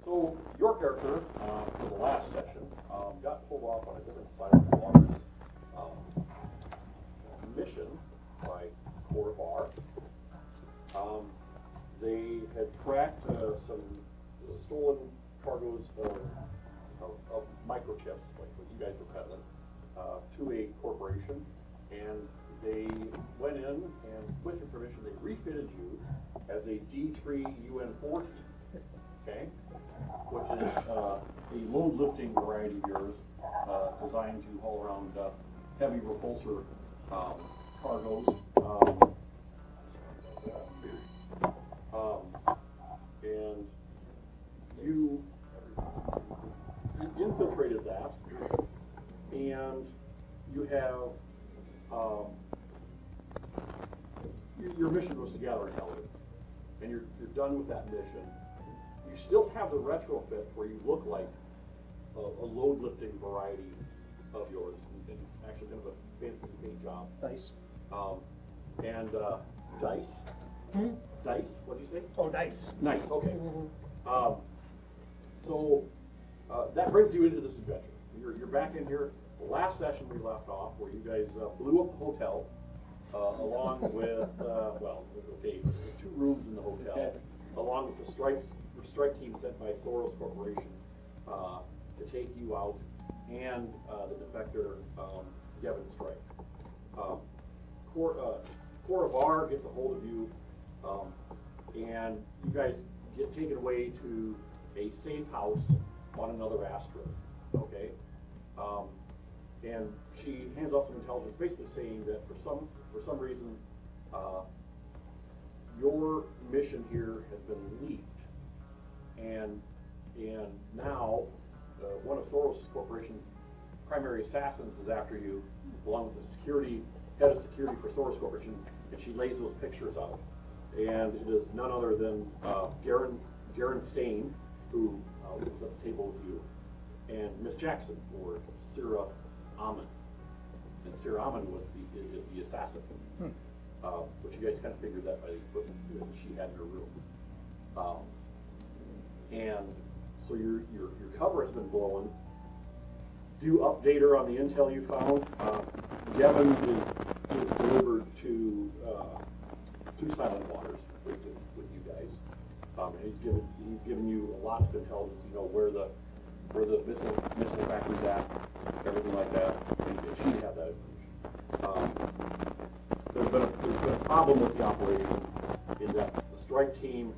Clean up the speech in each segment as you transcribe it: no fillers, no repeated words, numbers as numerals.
So your character for the last session got pulled off on a different side of the waters mission by Orman. They had tracked some stolen cargoes of microchips, like what you guys were peddling, to a corporation, and they went in and, with your permission, they refitted you as a D3 UN4 team, okay? Which is a load lifting variety of yours, designed to haul around heavy repulsor cargoes. And you infiltrated that, and you have your mission was to gather intelligence, and you're done with that mission. You still have the retrofit where you look like a load lifting variety of yours, and actually kind of a fancy paint job. Dice. And dice. Dice? What'd you say? Oh, dice. Nice. Okay. So that brings you into this adventure. You're back in here. The last session we left off, where you guys blew up the hotel, along with two rooms in the hotel, along with the strike team sent by Soros Corporation to take you out, and the defector Devin Strike. Koravar gets a hold of you, and you guys get taken away to a safe house on another asteroid. Okay, and she hands off some intelligence, basically saying that for some reason your mission here has been leaked, and now one of Soros Corporation's primary assassins is after you, along with the head of security for Soros Corporation, and she lays those pictures out. And it is none other than Garen Stain, who was at the table with you, and Miss Jackson, or Sarah Amon. And Sarah Amon is the assassin, which you guys kind of figured that by the equipment that she had in her room. And so your cover has been blown. Do you update her on the intel you found? Devin is delivered to Silent Waters with you guys. And he's given you lots of intelligence. You know where the missile factory's at, everything like that. And she had that information. There's been a problem with the operation in that the strike team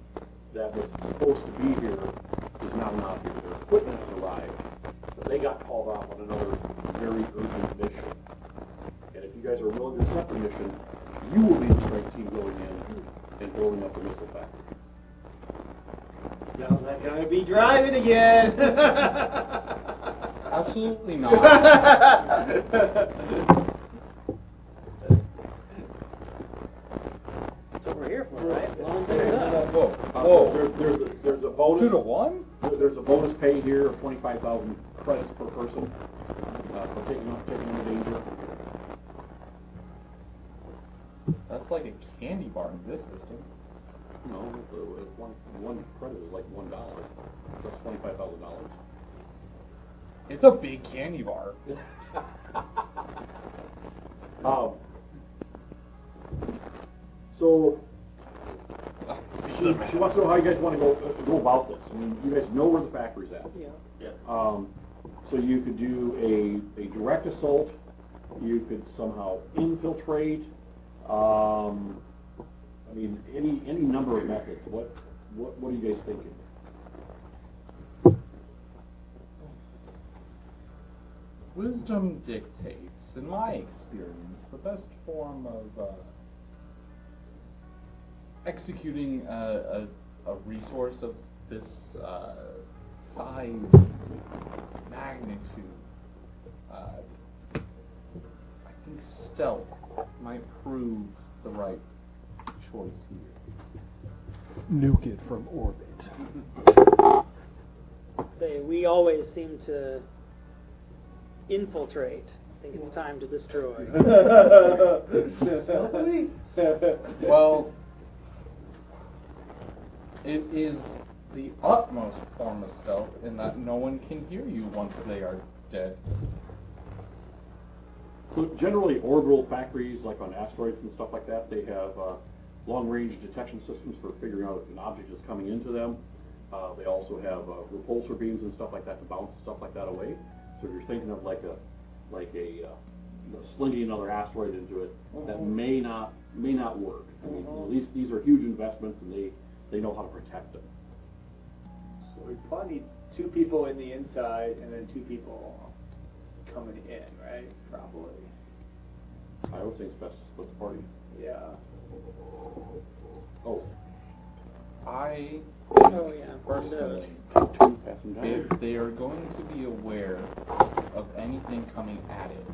that was supposed to be here is now not here. Their equipment has arrived, but they got called off on another very urgent mission. And if you guys are willing to accept the mission, you will be the strike team going in and blowing up the missile factory. Sounds like I'm gonna be driving again. Absolutely not. That's what we're here for, right? There's a bonus. 2-to-1? There's a bonus pay here of 25,000 credits per person for taking on the danger. That's like a candy bar in this system. No, one credit is like $1. So that's $25,000. It's a big candy bar. So she wants to know how you guys want to go about this. I mean, you guys know where the factory's at. Yeah. So you could do a direct assault. You could somehow infiltrate. I mean, any number of methods. What are you guys thinking? Wisdom dictates, in my experience, the best form of executing a resource of this size, magnitude. I think stealth might prove the right choice here. Nuke it from orbit. Say, we always seem to infiltrate. I think it's time to destroy. Well, it is the utmost form of stealth in that no one can hear you once they are dead. So generally, orbital factories, like on asteroids and stuff like that, they have long-range detection systems for figuring out if an object is coming into them. They also have repulsor beams and stuff like that to bounce stuff like that away. So if you're thinking of like a slinging another asteroid into it, that may not work. I mean, these are huge investments, and they know how to protect them. So we probably need 2 people in the inside and then 2 people coming in, right? Probably. I would say it's best to split the party. Yeah. Oh, Oh yeah. Personally, passing down. if they are going to be aware of anything coming at it,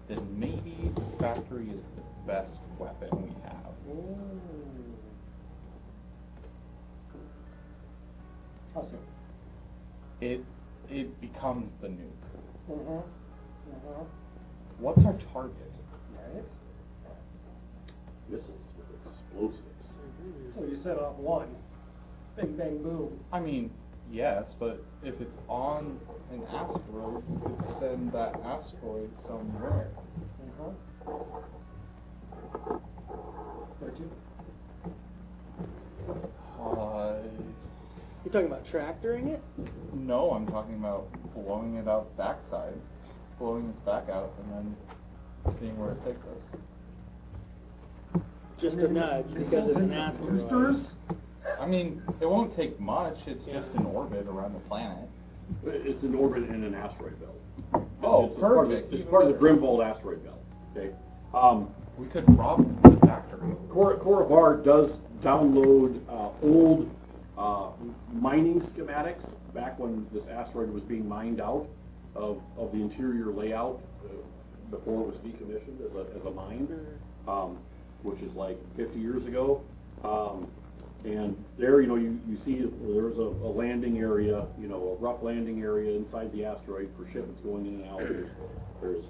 then maybe the factory is the best weapon we have. How so? It becomes the nuke. What's our target? Right. Missiles with explosives. So you set off one. Bing, bang, boom. I mean, yes, but if it's on an asteroid, you could send that asteroid somewhere. Where to? You're talking about tractoring it? No, I'm talking about blowing it out the backside, blowing its back out, and then seeing where it takes us. Just a nudge because Missiles it's an into asteroid. boosters? I mean, it won't take much. It's just an orbit around the planet. It's an orbit in an asteroid belt. Oh, It's part of perfect. the- It's part of the Grimwald asteroid belt. Okay. We could rob the factory. Coravar does download old mining schematics back when this asteroid was being mined out of the interior layout before it was decommissioned as a mine, which is like 50 years ago. And there, you see there's a landing area, a rough landing area inside the asteroid for shipments going in and out. There's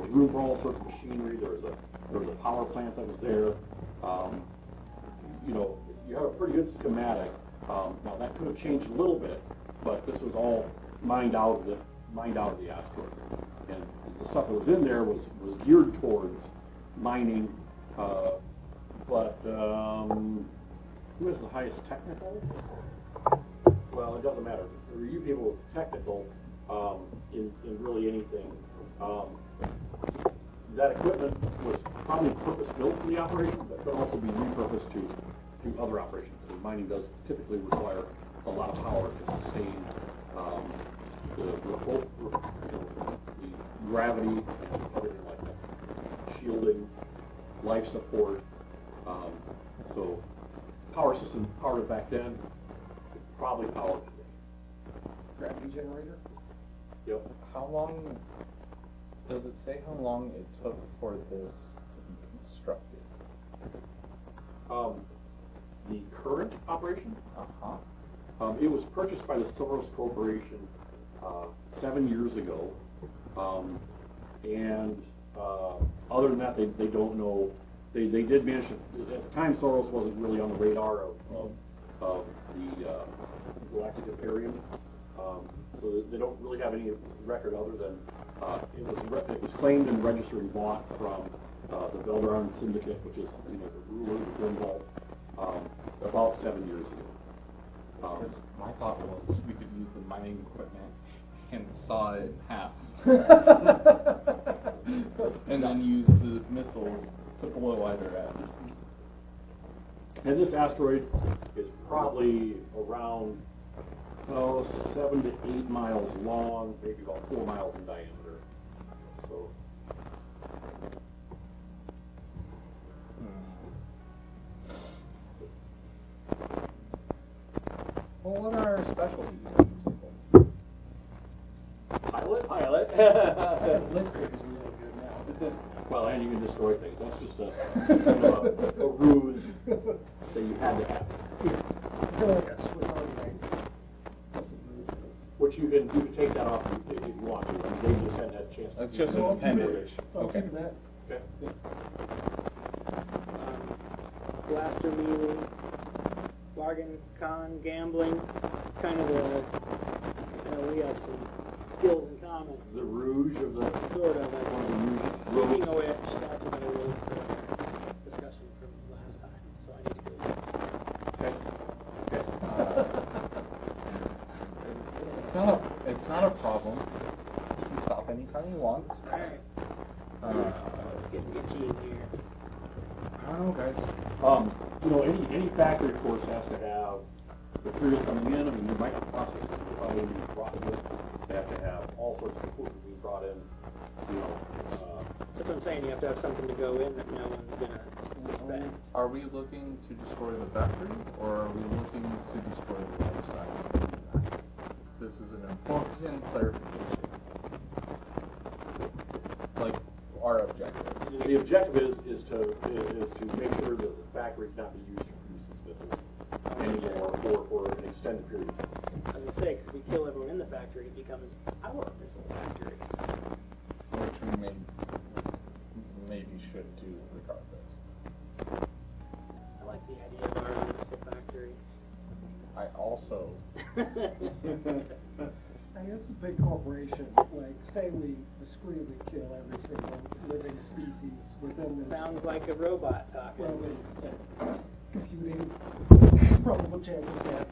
room for all sorts of machinery. There was a power plant that was there. You have a pretty good schematic. Now that could have changed a little bit, but this was all mined out of the asteroid, and the stuff that was in there was geared towards mining. But who has the highest technical? Well, it doesn't matter. There are you people with technical in really anything. That equipment was probably purpose-built for the operation, but could also be repurposed to other operations. And mining does typically require a lot of power to sustain the gravity and everything like that. Shielding, life support. So power system powered back then, probably powered today. Gravity generator? Yep. How long does it say how long it took for this to be constructed? The current operation, Uh-huh. it was purchased by the Soros Corporation 7 years ago, and other than that, they don't know. They did mention at the time Soros wasn't really on the radar of the Galactic Imperium, so they don't really have any record other than it was claimed and registered and bought from the Veldaran Syndicate, which is the ruler of the Grimwald, about 7 years ago. Because my thought was we could use the mining equipment and saw it in half. And then use the missiles to blow either end. And this asteroid is probably around 7 to 8 miles long, maybe about 4 miles in diameter. So. Well, what are our specialties? Pilot. Lift rig is really good now. Well, and you can destroy things. That's just a ruse that you had to have. I feel like a Swiss Army knife. Which you can take that off if you want to. I mean, they just hadn't had a chance. That's just an appendage. I'll Okay. keep that. Okay. Blaster melee. bargain, con, gambling, kind of the, we have some skills in common. The rouge of the... Sort of. One of the rouge Speaking of rogues. which, that's another really good discussion from last time, so I need to go. Okay. Okay. It's not a problem. You can stop anytime you want. Alright. Getting itchy in here. I don't know, guys. Any factory, of course, has to have material coming in. I mean, you might process probably be brought in. They have to have all sorts of equipment being brought in. That's what I'm saying, you have to have something to go in that no one's gonna suspect. Are we looking to destroy the factory, or are we looking to destroy the other sides? This is an important clarification. Like, our objective. The objective is to make sure that the factory cannot be used to produce these missiles anymore for an extended period of time. I was gonna say, 'cause if we kill everyone in the factory, it becomes our missile factory. Which we maybe should do regardless. I like the idea of our own missile factory. I also... I guess a big corporation, like, say we discreetly kill every single living species within this. Sounds like a robot talking. Well, computing, probable chance of death.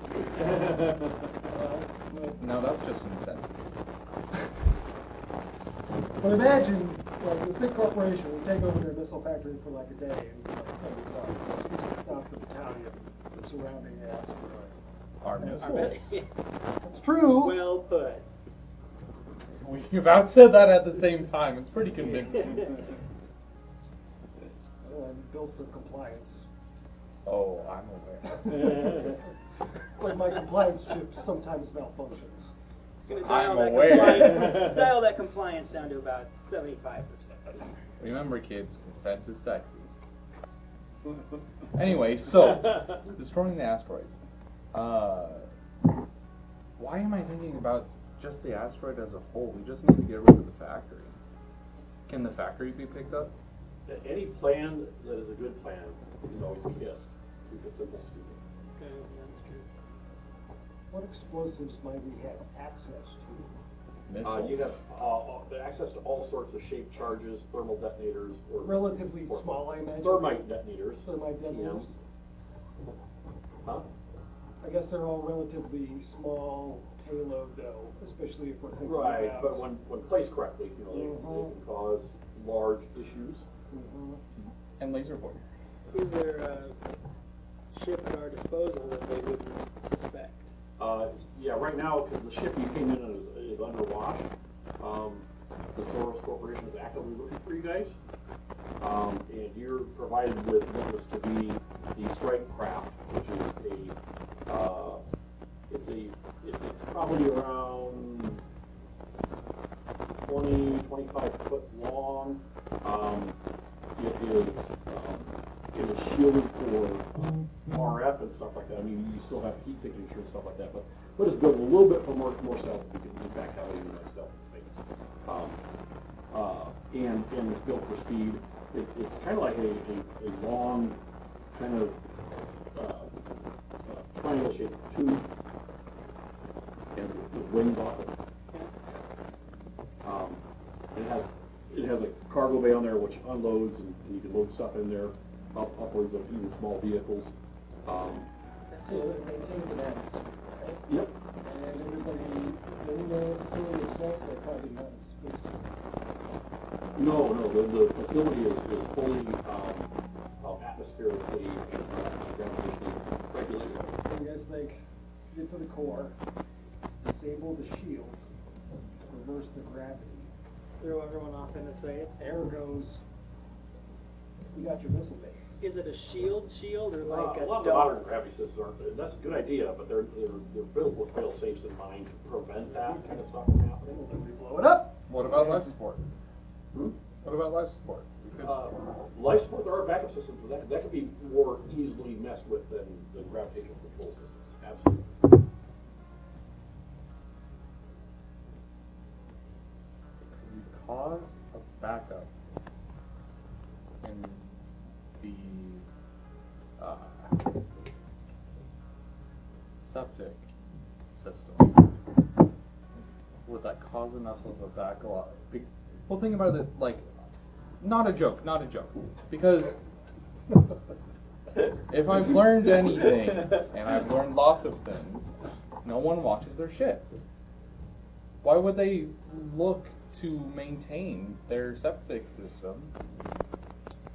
No, that's just an incentive. But imagine, like, this big corporation would take over their missile factory for like a day and be like, "Something sucks. We just stopped the battalion from surrounding the asteroid." Our missiles. That's true. Well put. We about said that at the same time. It's pretty convincing. Built for compliance. Oh, I'm aware. Like my compliance chip sometimes malfunctions. Gonna I'm that aware. compliance- dial that compliance down to about 75%. Remember, kids, consent is sexy. Anyway, so, destroying the asteroid. Why am I thinking about just the asteroid as a whole? We just need to get rid of the factory. Can the factory be picked up? Any plan that is a good plan is always kissed. Keep it simple, stupid. Okay, that's true. What explosives might we have access to? Missiles. You have access to all sorts of shaped charges, thermal detonators, or Relatively or small, I imagine. thermite detonators. Thermite detonators. TMs. Huh? I guess they're all relatively small payload, though, especially if we're thinking Right, about. but when placed correctly, they can cause large issues. And laser pointer. Is there a ship at our disposal that they wouldn't suspect? Yeah, right now, because the ship you came in is under wash, the Soros Corporation is actively looking for you guys, and you're provided with what was to be the strike craft, which is it's probably around 25 foot long. It is shielded for RF and stuff like that. I mean, you still have heat signature and stuff like that, but it's built a little bit for more stealth. You can in fact have even like stealth in space. And it's built for speed. It's kind of like a long kind of triangle-shaped tube, and with wings off it. It has a cargo bay on there which unloads, and you can load stuff in there, upwards of even small vehicles. So it maintains an atmosphere, right? Yep. And everybody in the facility itself, they're probably not in space. No, the facility is fully atmospherically and gravitationally regulated. You guys think, get to the core, disable the shield, reverse the gravity. Throw everyone off into space? Air goes, you got your missile base. Is it a shield or like A lot of the modern gravity systems aren't. That's a good idea, but they're built with fail safes in mind to prevent that kind of stuff from happening. Then we blow it up. What about life support? Hmm? What about life support? Life support, there are backup systems, but that could be more easily messed with than gravitational control systems. Absolutely. Cause a backup in the septic system, would that cause enough of a backlog? Well, think about it, like, not a joke, because if I've learned anything, and I've learned lots of things, no one watches their shit. Why would they look to maintain their septic system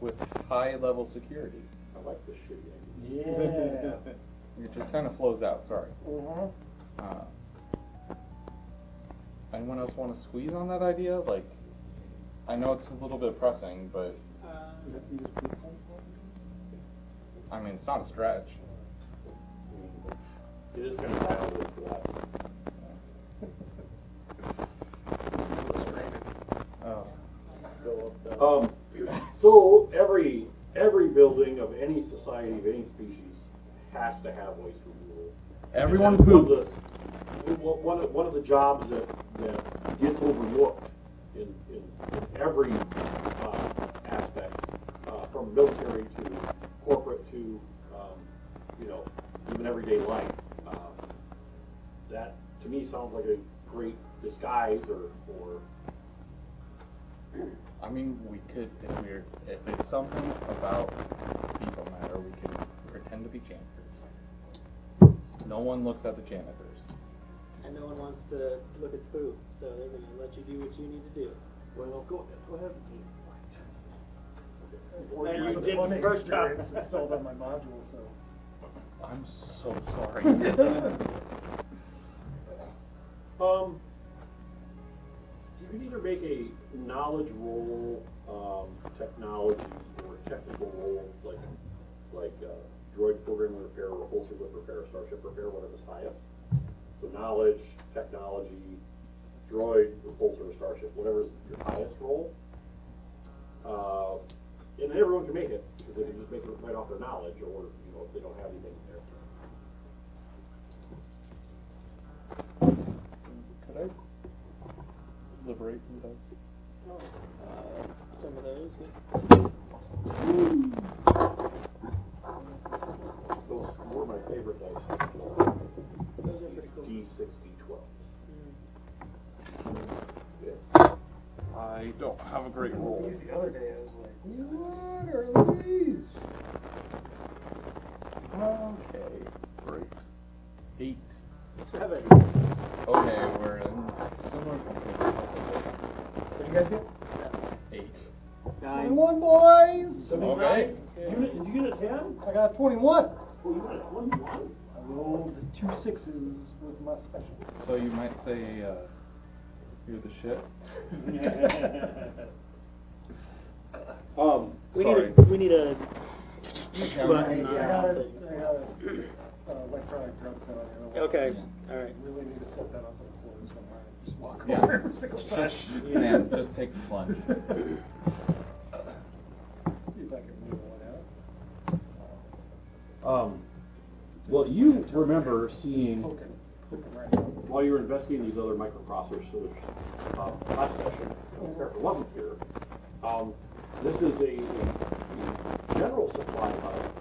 with high-level security? I like this shit. Yeah. It just kind of flows out, sorry. Mm-hmm. Anyone else want to squeeze on that idea? Like, I know it's a little bit pressing, but You have to use proof points for it? I mean, it's not a stretch. It is kind of dialed in for that. Oh. So every building of any society of any species has to have waste removal. Everyone And poops. One of the jobs that gets overlooked in every aspect, from military to corporate to even everyday life. That to me sounds like a great disguise, or I mean, we could, if it's something about people matter, we could pretend to be janitors. No one looks at the janitors. And no one wants to look at food, so they're going to let you do what you need to do. well, go ahead. And you It's a did plumbing the first job. experience installed on my module, so. I'm so sorry. You can either make a knowledge role, technology, or technical role, like droid program repair, or holster whip repair, starship repair, whatever's highest. So knowledge, technology, droid, repulsor, or starship, whatever's your highest role. And everyone can make it, because they can just make it right off their knowledge, or if they don't have anything there. Could I liberate some dice? Some of those. Those were my favorite dice. Those are pretty cool. D6, D12s. Yeah. I don't have a great roll. These the other day, I was like, what are these? Okay, great. 8. 7. Okay, we're in similar company. What did you guys get? 8. 9. 21, boys! Okay. Did you get a 10? I got 21. Oh, you got a 21? I rolled 2 6s with my special. So you might say, you're the shit? We need a button I got on a thing. electronic drum set on here. Okay, alright. Really need to set that up on the floor somewhere. Just walk Yeah. over every single time. Man, just take the plunge. See if I can move one out. Well, you remember seeing, Poking right out. while you were investigating these other microprocessors, last session, when Pepper wasn't here, this is a general supply hub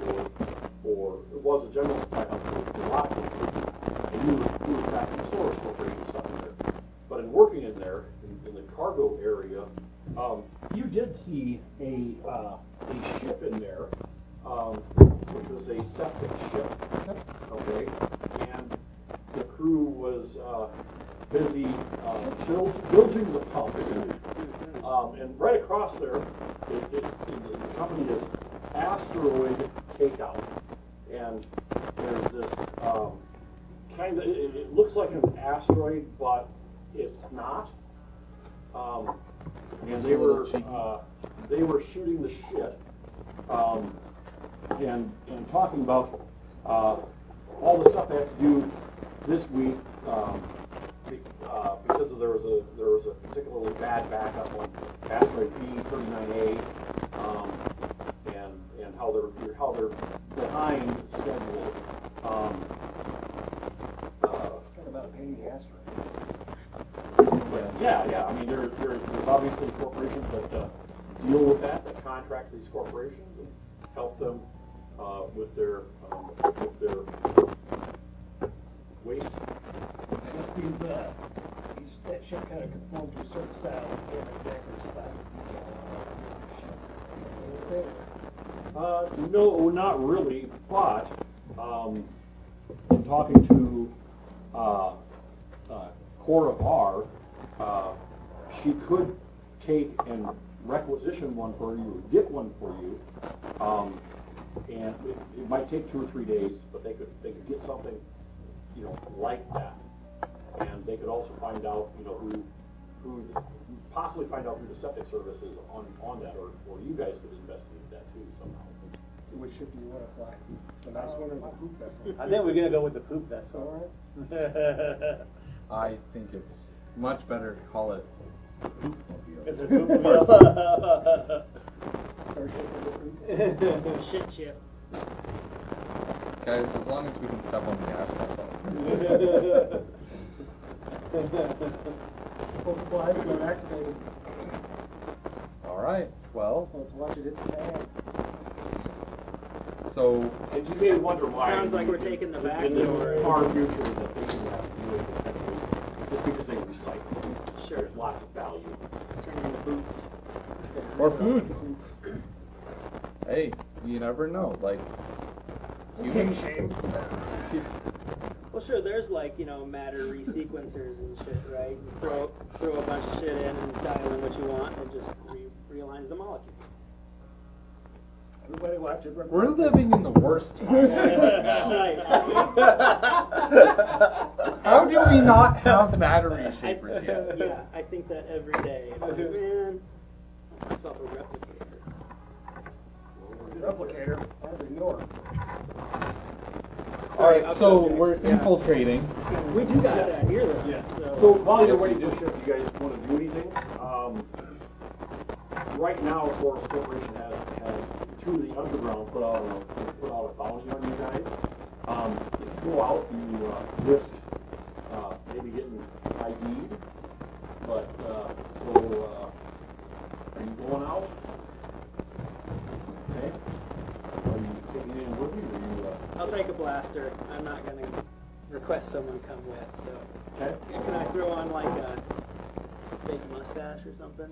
for it was a general supply hub for a lot of people. And you were tracking the Source Corporation stuff in there. But in working in there, in the cargo area, you did see a ship in there, which was a septic ship. Okay, and the crew was busy building the pumps. And right across there, the company is Asteroid Takeout, and there's this kind of it looks like an asteroid, but it's not. And they were shooting the shit, and talking about all the stuff they have to do this week, because there was a particularly bad backup on asteroid B39A, and how they're behind schedule. Talk about a pain in the ass, Yeah. I mean, there's obviously corporations that deal with that contract these corporations and help them with their certain style, like a decorative style detail on existing ship. No, not really, but in talking to Cora Barr, she could take and requisition one for you, or get one for you, and it might take 2 or 3 days, but they could get something, you know, like that, and they could also find out, you know, who possibly find out who the septic service is on that, or you guys could investigate that too somehow. So which ship do you want to fly? The nice one or the poop vessel? I think we're gonna go with the poop vessel. All right. I think it's much better to call it poopmobile. It's a poop vessel. Starship or the poop? Shit chip. Guys, as long as we can step on the gas, that's all. Poke flies are activated. Alright, well, Let's watch it hit the fan. so, And you may wonder why. Sounds like we're taking the back in the door. far future that they can have to do it with that waste, just because they recycle. Sure. There's lots of value. Turn into boots. or food. Hey, you never know, like, you King can shame. Well, sure. There's like matter resequencers and shit, right? You throw a bunch of shit in and dial in what you want, and it just realigns the molecules. Everybody watch it. We're living in the worst time right now. How do we not have battery shapers yet? Yeah, I think that every day. I'm like, man, I want myself a replicator. Replicator. I ignore. Alright, so subjects, we're yeah. infiltrating. We do got that here, though. Yeah. So, So while you're waiting to ship, you guys want to do anything? Right now, Soros Corporation has through the underground put out a bounty on you guys. If you go out, you risk maybe getting ID'd. But are you going out? Okay. Are you taking it in with you, or are you? I'll take a blaster. I'm not gonna request someone come with. So, Okay. can I throw on like a fake mustache or something?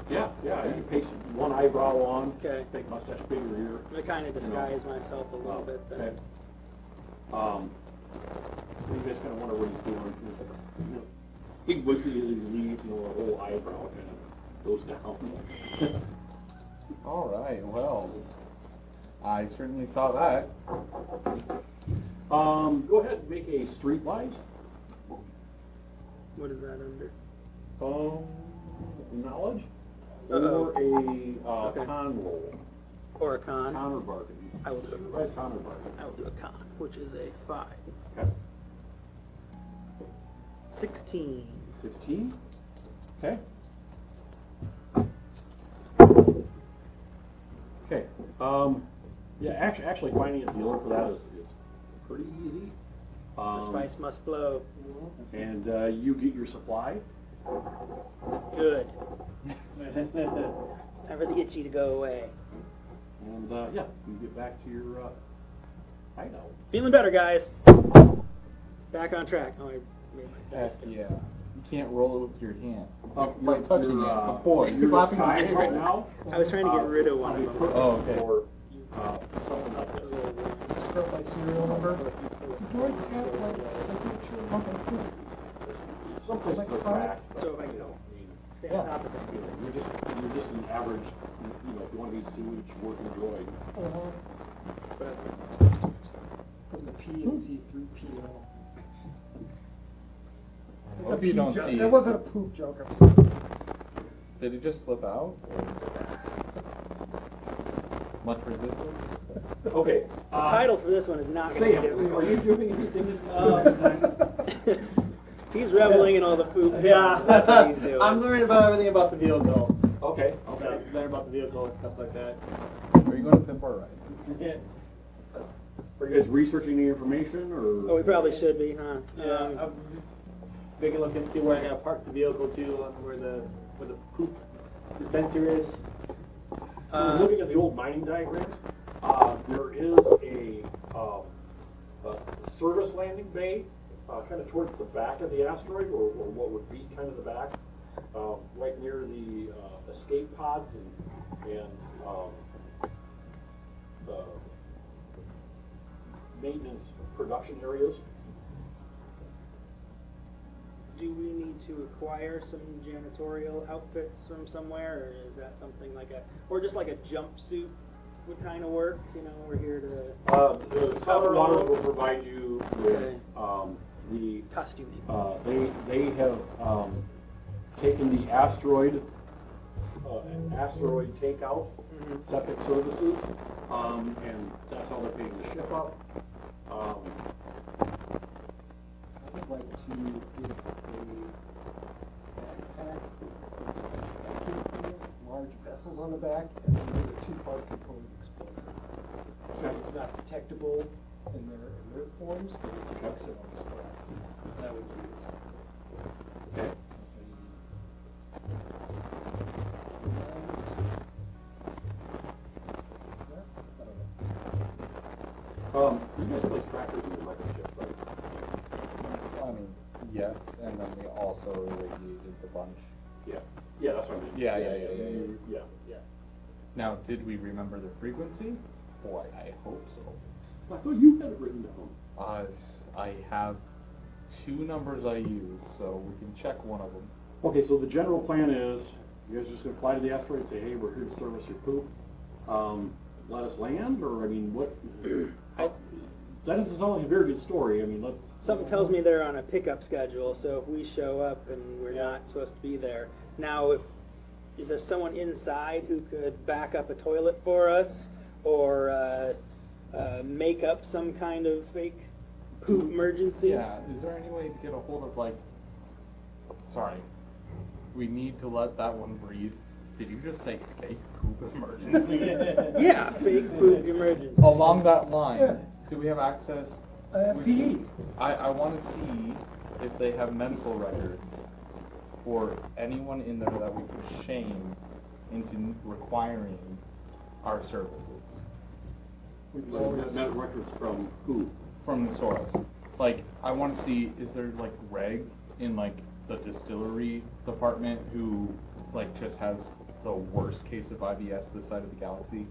Yeah. You can paste one eyebrow on. Okay. Fake mustache, bigger ear. To kind of disguise myself a little bit. Then. Okay. You guys kind of wonder what he's doing. He's like, he looks at his leaves, the whole eyebrow kind of goes down. Alright, well, I certainly saw that. Go ahead and make a streetwise. What is that under? Knowledge. Uh-oh. Or a Okay. con roll. Or a con? Counter bargain. I will do a Streetwise counter bargain. I will do a con, which is a 5. Okay. 16. 16. Okay. Okay. Yeah, actually finding a dealer for that is pretty easy. The spice must flow. And you get your supply. Good. Time for the itchy to go away. And yeah, you get back to your hideout. Feeling better, guys. Back on track. Oh, I made my Heck desk. yeah. You can't roll it with your hand. By touching it before. You're Slapping sky it. right now. I was trying to get rid of one of them. Oh, okay. Or something like this. Start by serial number. Droid's got like signature. Okay. Some places are cracked, but, So if I you know, I mean, Stay on top of it. you're just an average, if you want to be sewage working droid. Putting the P and C through PL. It's a Hope you pee don't joke. see. It wasn't a poop joke. I'm sorry. Did it just slip out? Much resistance? Okay. The title for this one is not going to Sam, be are you difficult. doing anything? He's reveling in all the poop. Yeah, That's what he's doing. I'm learning about everything about the vehicle. Okay. So, learn about the vehicle and stuff like that. Are you going to pimp or ride? Are you guys researching the information, or? Oh, we probably should be, huh? I'm taking a look and see where I gotta park the vehicle to, where the poop dispenser is. Looking at the old mining diagrams, there is a service landing bay kind of towards the back of the asteroid, or what would be kind of the back. right near the escape pods and maintenance production areas. Do we need to acquire some janitorial outfits from somewhere, or is that something like or just like a jumpsuit would kind of work? You know, we're here to. The Southern Waters will provide you with the costuming. They have taken the asteroid takeout septic services, and that's how they're paying the ship up. I would like to get a backpack with large vessels on the back and then with a two-part component explosive. So it's not detectable in their inert forms, but it detects it on the spot. That would be it. Okay. You guys place trackers in your microchip, right? I mean, yes, and then we also irradiated the bunch. Yeah. Yeah, that's what I mean. Yeah. Now, did we remember the frequency? Boy, I hope so. I thought you had it written down. I have 2 numbers I use, so we can check one of them. Okay, so the general plan is, you guys are just going to fly to the asteroid and say, hey, we're here to service your poop. Let us land, or, I mean, what? That doesn't sound like a very good story. I mean, let's... Something tells me they're on a pickup schedule, so if we show up and we're not supposed to be there. Now, is there someone inside who could back up a toilet for us, or make up some kind of fake poop emergency? Yeah, is there any way to get a hold of, like... Sorry. We need to let that one breathe. Did you just say fake poop emergency? Yeah, fake poop emergency. Along that line, do we have access? PE. I want to see if they have medical records for anyone in there that we could shame into requiring our services. Medical records from who? From the source. Like, I want to see, is there, like, Reg in, like, the distillery department who, like, just has the worst case of IBS this side of the galaxy?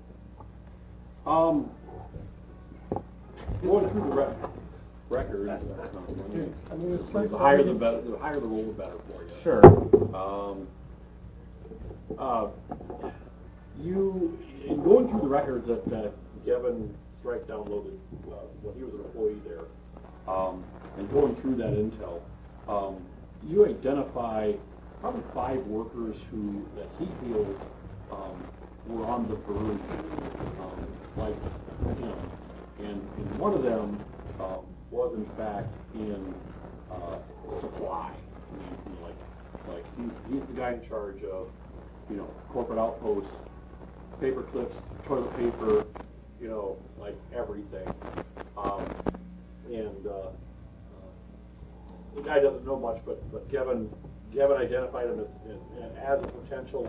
Going through the records, I mean, this place the higher the better. The higher the roll, the better for you. Sure. You, in going through the records that Kevin Strike downloaded when he was an employee there, and going through that intel, you identify probably 5 workers that he feels were on the verge, like him. And one of them was in fact in supply. I mean, like he's the guy in charge of, corporate outposts, paper clips, toilet paper, like everything. The guy doesn't know much, but Kevin identified him as a potential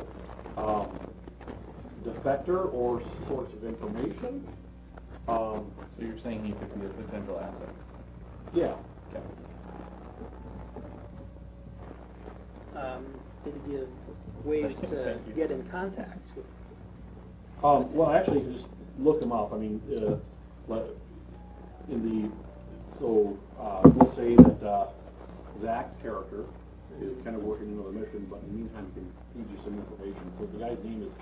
defector or source of information. So you're saying he could be a potential asset? Yeah. Okay. Did he give ways to get in contact with? Well, actually, you can just look him up. I mean, we'll say that Zach's character is kind of working another mission, but in the meantime, he can feed you some information. So the guy's name is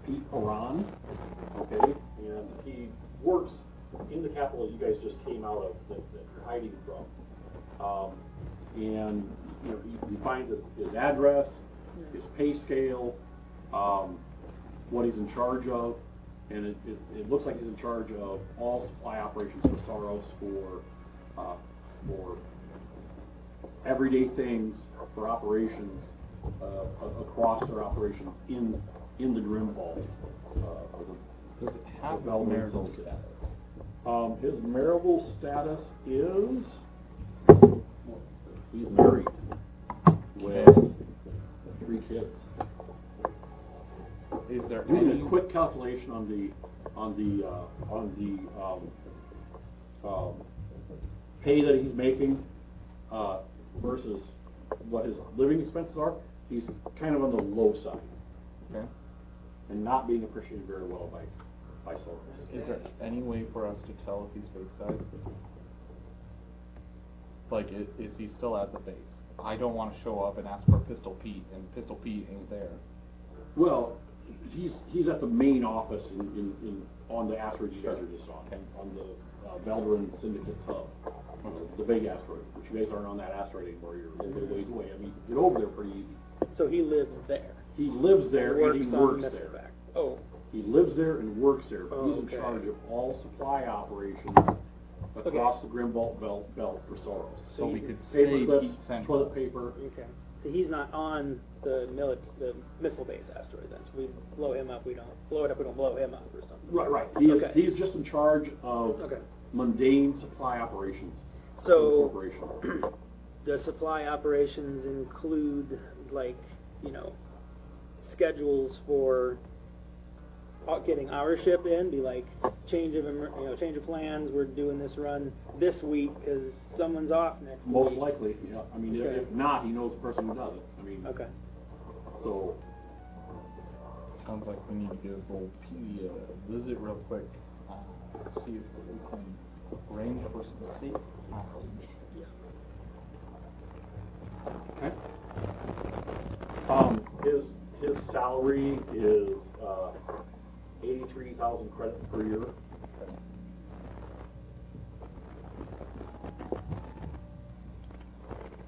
Pete Horan, okay, and he works in the capital that you guys just came out of, that you're hiding from. And he finds his address, his pay scale, what he's in charge of, and it looks like he's in charge of all supply operations for Saros for everyday things for operations across their operations in the Grim Vault. Does it have his marital status? His marital status is he's married with 3 kids. Is there Doing any a quick calculation on the pay that he's making versus what his living expenses are, he's kind of on the low side Okay. and not being appreciated very well by Soros. Is there any way for us to tell if he's base side? Like, is he still at the base? I don't want to show up and ask for Pistol Pete, and Pistol Pete ain't there. Well, he's at the main office on the asteroid you guys are just on, Okay. on the Valderan Syndicate's hub, the big asteroid, which you guys aren't on that asteroid anymore. You're a little bit ways away. I mean, you can get over there pretty easy. So he lives there. He lives there and he works on there. Mistback. Oh. He lives there and works there, but he's in Okay. charge of all supply operations across the Grimvault belt for Soros. So we could Paper say clips, Pete sent toilet us. paper. Okay. So he's not on the missile base asteroid then. So we blow him up. We don't blow it up. We don't blow him up or something. Right. Okay. He's just in charge of Okay. mundane supply operations. So for the corporation. the supply operations include, like, schedules for getting our ship in. Be like change of plans. We're doing this run this week because someone's off next week. Most likely, yeah. I mean, Okay. if not, he knows the person who does it. I mean, Okay. so Sounds like we need to give old P a visit real quick. See if we can arrange for some safe passage. okay. His salary is 83,000 credits per year.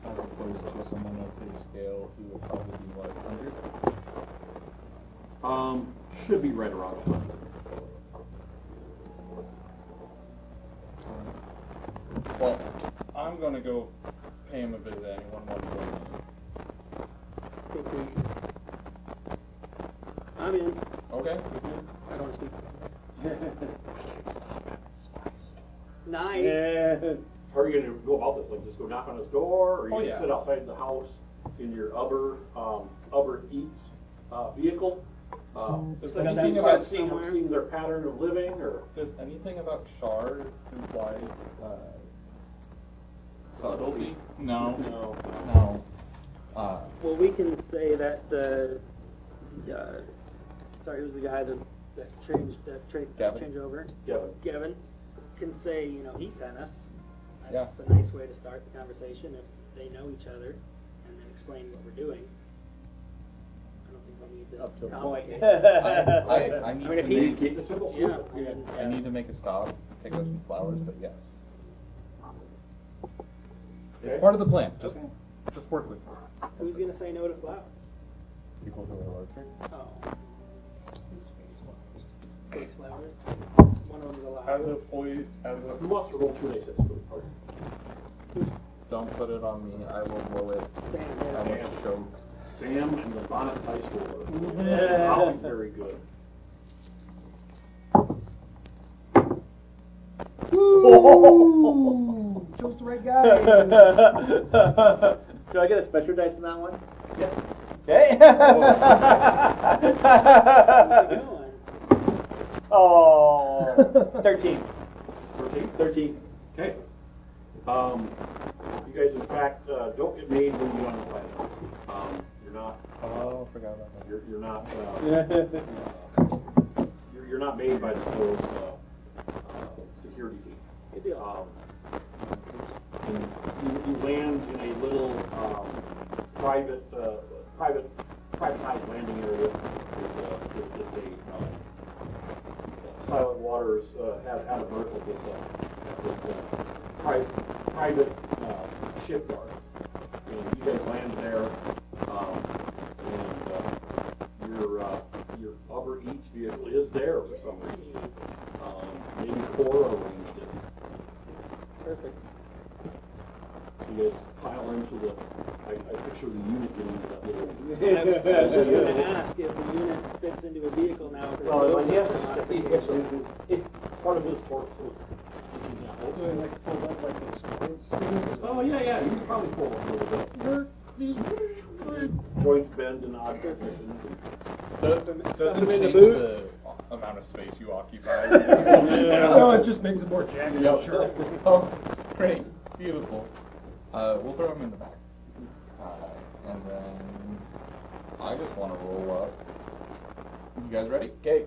As opposed to someone of his scale who would probably be like 100. Should be right around 100. Well, I'm gonna go pay him a visit. Anyone want to join me? I'm in. Okay. I don't speak. Nice. Yeah. How are you going to go about this? Like, just go knock on his door, or you Oh, can yeah. sit outside the house in your Uber Eats vehicle? Does Have you anything seen, about seen their pattern of living, or? Does anything about Sharr imply subtlety? No. No. Well, we can say that sorry, who's the guy that Gavin. changed over? Kevin. Gavin can say, he sent us. Yeah. That's a nice way to start the conversation if they know each other, and then explain what we're doing. I don't think we need to Up to a point. complicate. I need I mean, if to he's- make, Keep it simple. Yeah. stupid. I need to make a stop, pick up some flowers, but yes. Okay. It's part of the plan. Just work with me. Who's gonna say no to flowers? People who are allergic. Oh. Space flowers. One of them's allowed. Who wants to roll 2d6 for the party? Don't put it on me. I will blow it. Sam, I yeah. will choke. Sam and the bonnet dice roller. Yeah. Always very good. Woo! Chose the right guy. Do I get a special dice in that one? Yeah. Okay. How's it going? Oh, 13. 13? Okay. You guys, in fact, don't get made when you're on the planet. You're not. Oh, forgot about that. You're not. You're not made by those security team. Good deal. And you land in a little privatized landing area. It's a Silent Waters had a berth at this private shipyards, and you guys land there, and your Uber Eats vehicle is there for some reason. Maybe Cora arranged it. Perfect. So you guys pile into the. I picture the unit getting into that little. I was just going to ask if the unit fits into a vehicle now. If Well, it's he has to not. stick. Part of his torque is sticking out. Doing like full up like those joints. Oh yeah, you can probably pull one a little bit. Joints bend in odd positions. So Stuff does them it in the change boot. the amount of space you occupy? No, it just makes it more jagged. Yep. Sure. Oh, great, beautiful. We'll throw him in the back, and then I just want to roll up. You guys ready? Okay.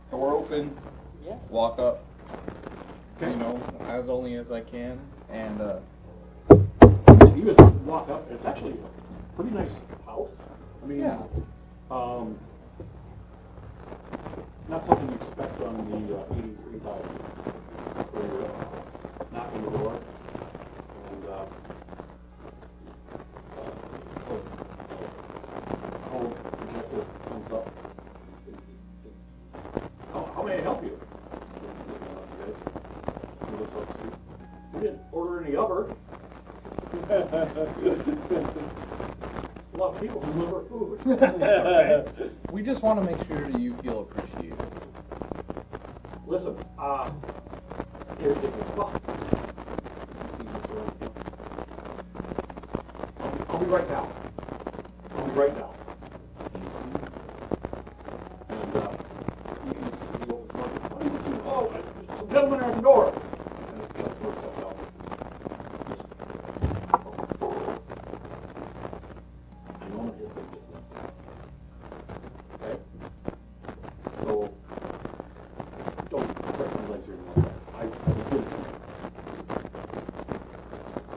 Door open. Yeah. Walk up. You know, as only as I can, and You just walk up. It's actually a pretty nice house. I mean, yeah. Not something you expect on the 83,000. Where you knock on the door and home projector comes up. How may I help you? Guys, we didn't order any upper. There's a lot of people who deliver food. We just want to make sure that you feel appreciated. Listen, here, take this spot. I'll be right down. I'll be right down. And you can see the open market. Oh, some gentlemen are at the door. And it just works out well. I know I'm here for the business. Okay? So, don't break my legs or anything like that. I will do it.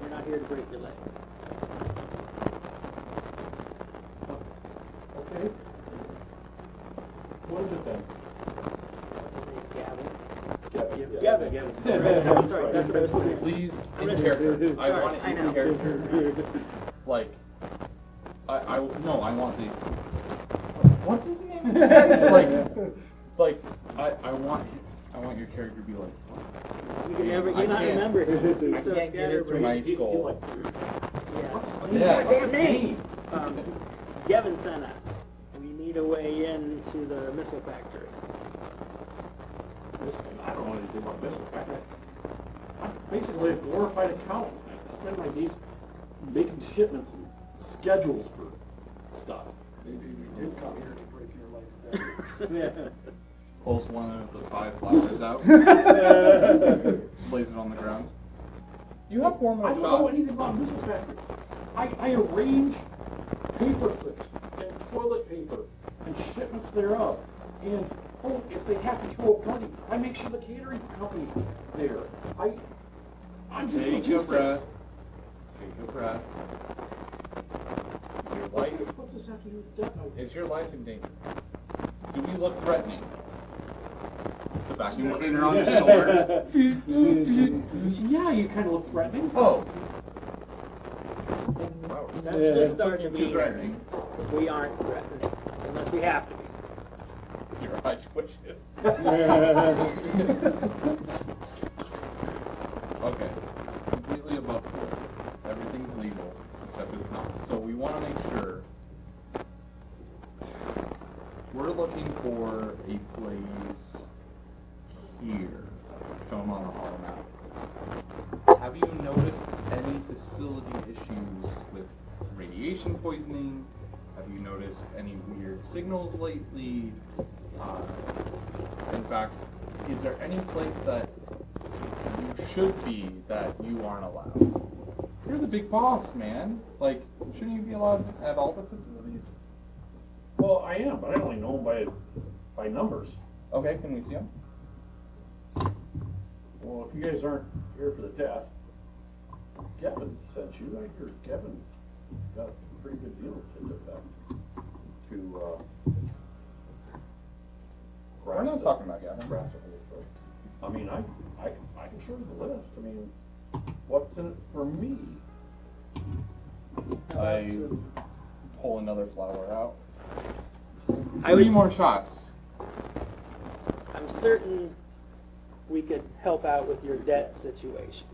You're not here to break your legs. Okay. What is it then? Gavin. Gavin. Gavin's right. That's what I was saying. Please, I'm in ready. character. I Sorry, want it I in know. character. Like, I want the. What's his name? I want your character to be like. You can never, I you not can't- remember him. He's I so can't get it through my scatterbrained. skull. He's like, Yeah. Yeah. His name. Gavin sent us. We need a way into the missile factory. I don't know anything about this. I'm basically a glorified accountant. I spend my days making shipments and schedules for stuff. Maybe we did come here to break your legs then. Pulls one of the 5 flowers out. Lays it on the ground. You have 4 more I shots. don't know anything about missile factory. I arrange paper clips and toilet paper and shipments thereof. And if they have to throw a party, I make sure the catering company's there. I'm just Take a logistics. breath. Take a breath. Your life, What's this have to do with death? is your life in danger? Do we look threatening? The vacuum cleaner on your shoulders. Yeah, you kind of look threatening. Oh. That's just starting to Too be. threatening. We aren't threatened unless we have to be. Your eye twitches. Okay. Completely above board. Everything's legal, except it's not. So we want to make sure. We're looking for a place here, shown on the hollow map. Have you noticed any facility issues with radiation poisoning? Have you noticed any weird signals lately? In fact, is there any place that you should be that you aren't allowed? You're the big boss, man. Like, shouldn't you be allowed at all the facilities? Well, I am, but I only know them by numbers. Okay, can we see them? Well, if you guys aren't here for the death, Kevin sent you. I heard Kevin got a pretty good deal to defect. We're not talking about Gavin. I mean, I can show you the list. I mean, what's in it for me? I pull another flower out. I would- 3 more shots. I'm certain we could help out with your debt situation.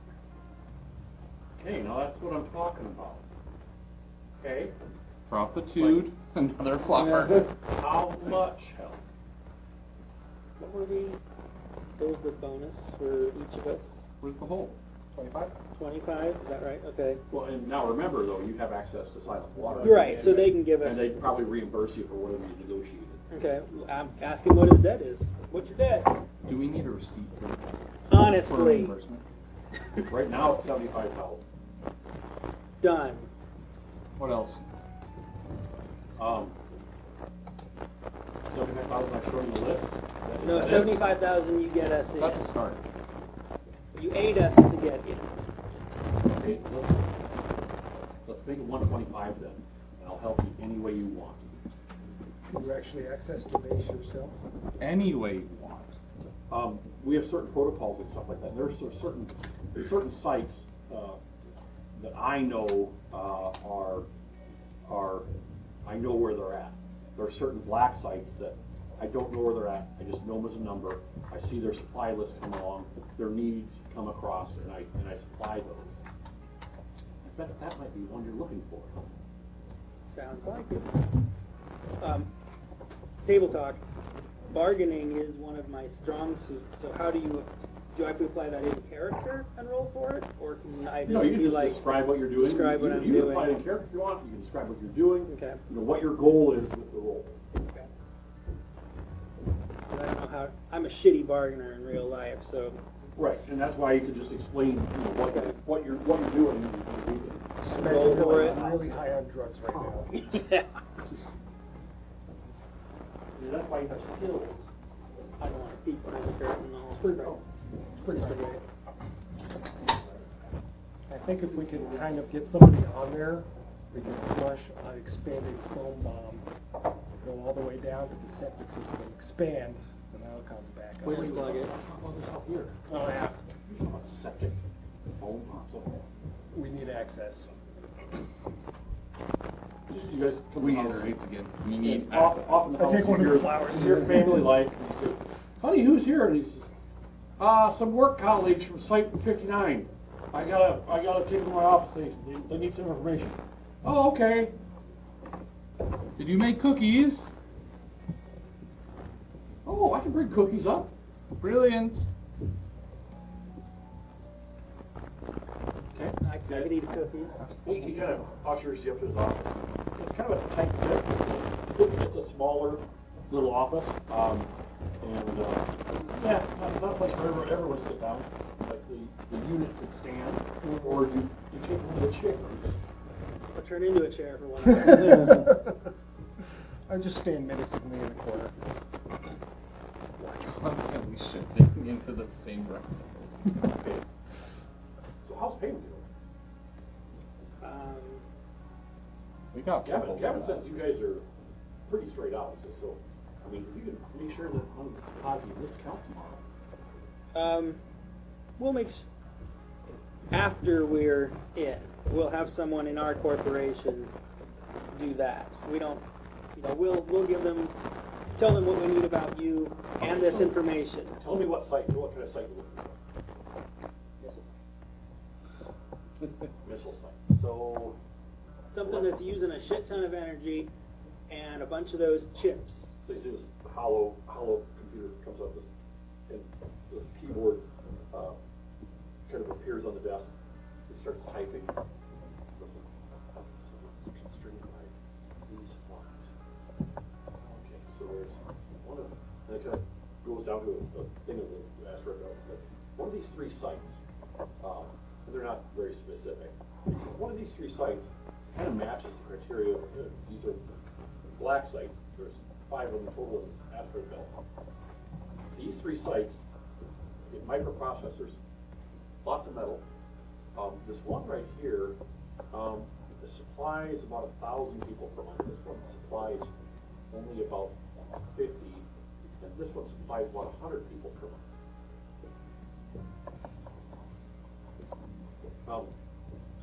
Okay, now that's what I'm talking about. Okay, Drop the tude, another flower. how much help? What were we? What was the bonus for each of us? Where's the hole? 25? 25? Is that right? Okay. Well, and now remember though, you have access to silent water. Right, so they can give us. And they'd probably reimburse you for whatever you negotiated. Okay, I'm asking what his debt is. What's your debt? Do we need a receipt for Honestly, reimbursement? Right now it's 75,000. done. What else? $75,000 I showed you the list? No, 75,000 you get us in. That's a start. You aid us to get in. Okay, let's make it 125 then, and I'll help you any way you want. Can you actually access the base yourself? Any way you want. We have certain protocols and stuff like that. There's certain sites that I know I know where they're at. There are certain black sites that I don't know where they're at. I just know them as a number. I see their supply list come along, their needs come across, and I supply those. I bet that might be one you're looking for. Sounds like it. Table talk. Bargaining is one of my strong suits. So how do I have to apply that in character and roll for it, or can I just No, you can be just like describe what you're doing. describe what you, I'm you can doing? apply it in character if you want. You can describe what you're doing. Okay. You know what your goal is with the role. Okay. I don't know how. I'm a shitty bargainer in real life, so. Right, and that's why you can just explain what you're doing. Just Roll imagine for you're it. really high on drugs right now. Yeah. That's why you have skills. I don't want to peek behind the curtain. It's pretty cool. It's pretty great. I think if we can kind of get somebody on there, we can flush an expanded foam bomb, go all the way down to the septic system, expand, and that'll cause a backup. Wait, plug it. Talk about this out here. Oh, yeah. You're talking about septic. Foam pops up. We need access. You guys come Reiterates again. We need often I take one of the flowers. Your family life. And you say, honey, who's here? And he says, some work colleagues from Site 59. I gotta take them to my office. They need some information. Oh, okay. Did you make cookies? Oh, I can bring cookies up. Brilliant. Okay. I could eat a cookie. He kind of ushers you up to his office. It's kind of a tight fit. It's a smaller little office. Yeah, not a place where everyone sit down. Like the unit could stand, or you take one of the chairs. I'll turn into a chair for one. I just stand menacingly in the corner. Constantly shifting into the same room. Okay. So how's payment doing? We got people. Kevin says you guys are pretty straight out. So I mean, if you can make sure that one of the positive discount tomorrow. We'll make after we're in, we'll have someone in our corporation do that. We don't, we'll give them, tell them what we need about you and this information. Tell me what kind of site you're looking for. Missile sites. So Something that's using a shit ton of energy and a bunch of those chips. So you see this hollow computer comes up, and this keyboard kind of appears on the desk. It starts typing. So it's constrained by these lines. Okay, so there's one of, and it kind of goes down to a thing of the asteroid belt. One of these three sites, and they're not very specific. One of these three sites kind of matches the criteria. These are black sites. There's 5 of them total in this asteroid belt. These three sites, in microprocessors, lots of metal. This one right here, the supplies about 1,000 people per month. This one supplies only about 50, and this one supplies about 100 people per month.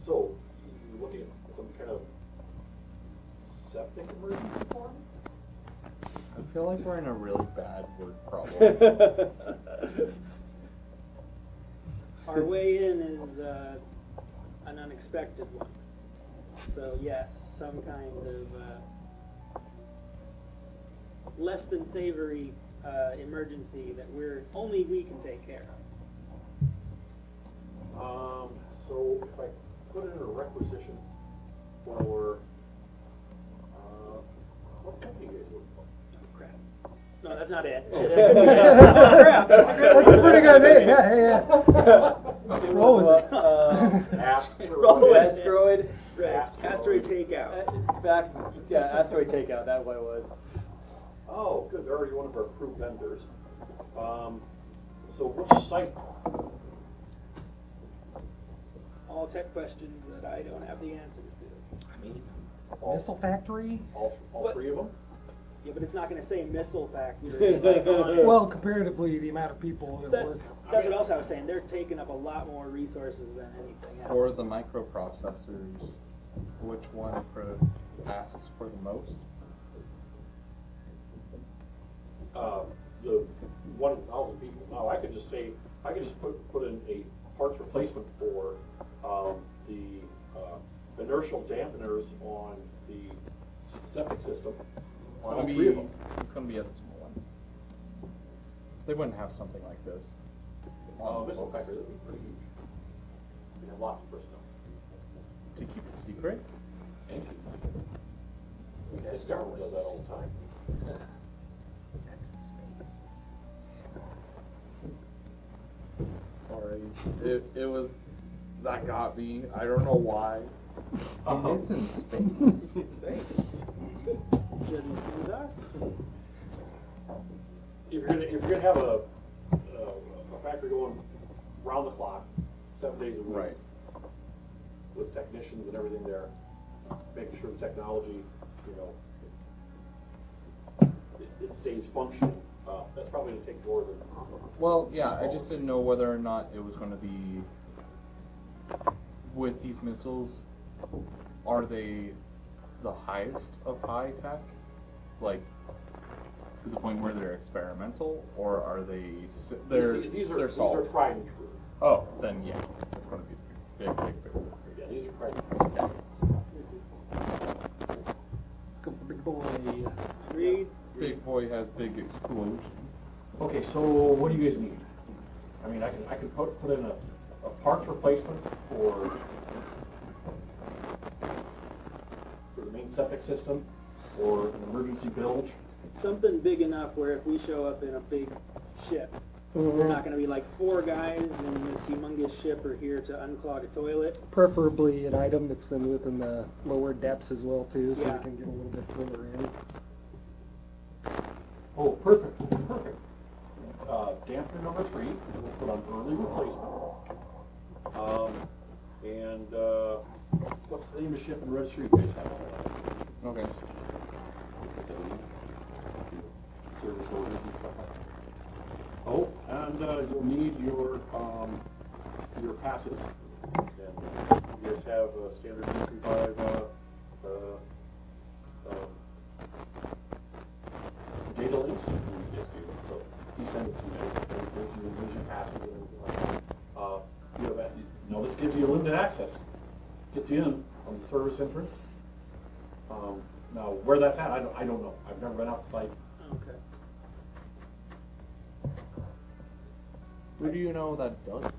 So, you're looking at some kind of septic emergency for me? I feel like we're in a really bad word problem. Our way in is an unexpected one. So yes, some kind of less than savory emergency that only we can take care of. So if I put in a requisition for what company you guys work for? Oh, crap. No, that's not it. Crap, that's a pretty good name. Yeah. Roll with it. Ask for Roll with it. Asteroid disaster. Asteroid takeout. Asteroid takeout, that's what it was. Oh, good, they're already one of our approved vendors. So which site? All tech questions that I don't have the answers to. I mean, All- missile factory? All What? 3 of them? Yeah, but it's not going to say missile factory. Like on it. Well, comparatively, the amount of people that that's, work. that's what else I was saying. They're taking up a lot more resources than anything else. Or the microprocessors, which one asks for the most? The 1,000 people. Now I could just say, I could just put in a parts replacement for the inertial dampeners on the septic system on all 3 of them. It's going to be a small one. They wouldn't have something like this. Missile factory, that would be pretty huge. We have lots of personnel. To keep it secret? And keep it secret. This government does that all the time. That's in space. Sorry. It was, that got me. I don't know why. It's in space. If you're gonna have a factory going round the clock, 7 days a week, Right. with technicians and everything there, making sure the technology, it stays functioning. That's probably gonna take more than. Well, yeah, I just didn't know whether or not it was going to be, with these missiles, are they the highest of high tech? Like, to the point where they're experimental, or are they, These they're are solid? tried and true. Oh, then yeah, it's going to be big. Yeah, these are tried and true. Let's go with the big boy. Read. Big boy has big explosion. Okay, so what do you guys need? I mean, I can put in a parts replacement for the main septic system, or an emergency bilge. Something big enough where if we show up in a big ship, we're not going to be like 4 guys in this humongous ship are here to unclog a toilet. Preferably an item that's within the lower depths as well too, so Yeah. we can get a little bit further in. Oh, perfect. Dampener number 3, we'll put on early replacement. What's the name of the ship and registry? You guys have all that. Okay. Service orders and stuff like that. Oh, and you'll need your passes. And you guys have standard 235 data links. Yes, do. So he sent it to you guys. There's your passes and everything like that. You have that. This gives you limited access. Gets you in on the service entrance. Now, where that's at, I don't know. I've never been out the site. Okay. Who do you know that does?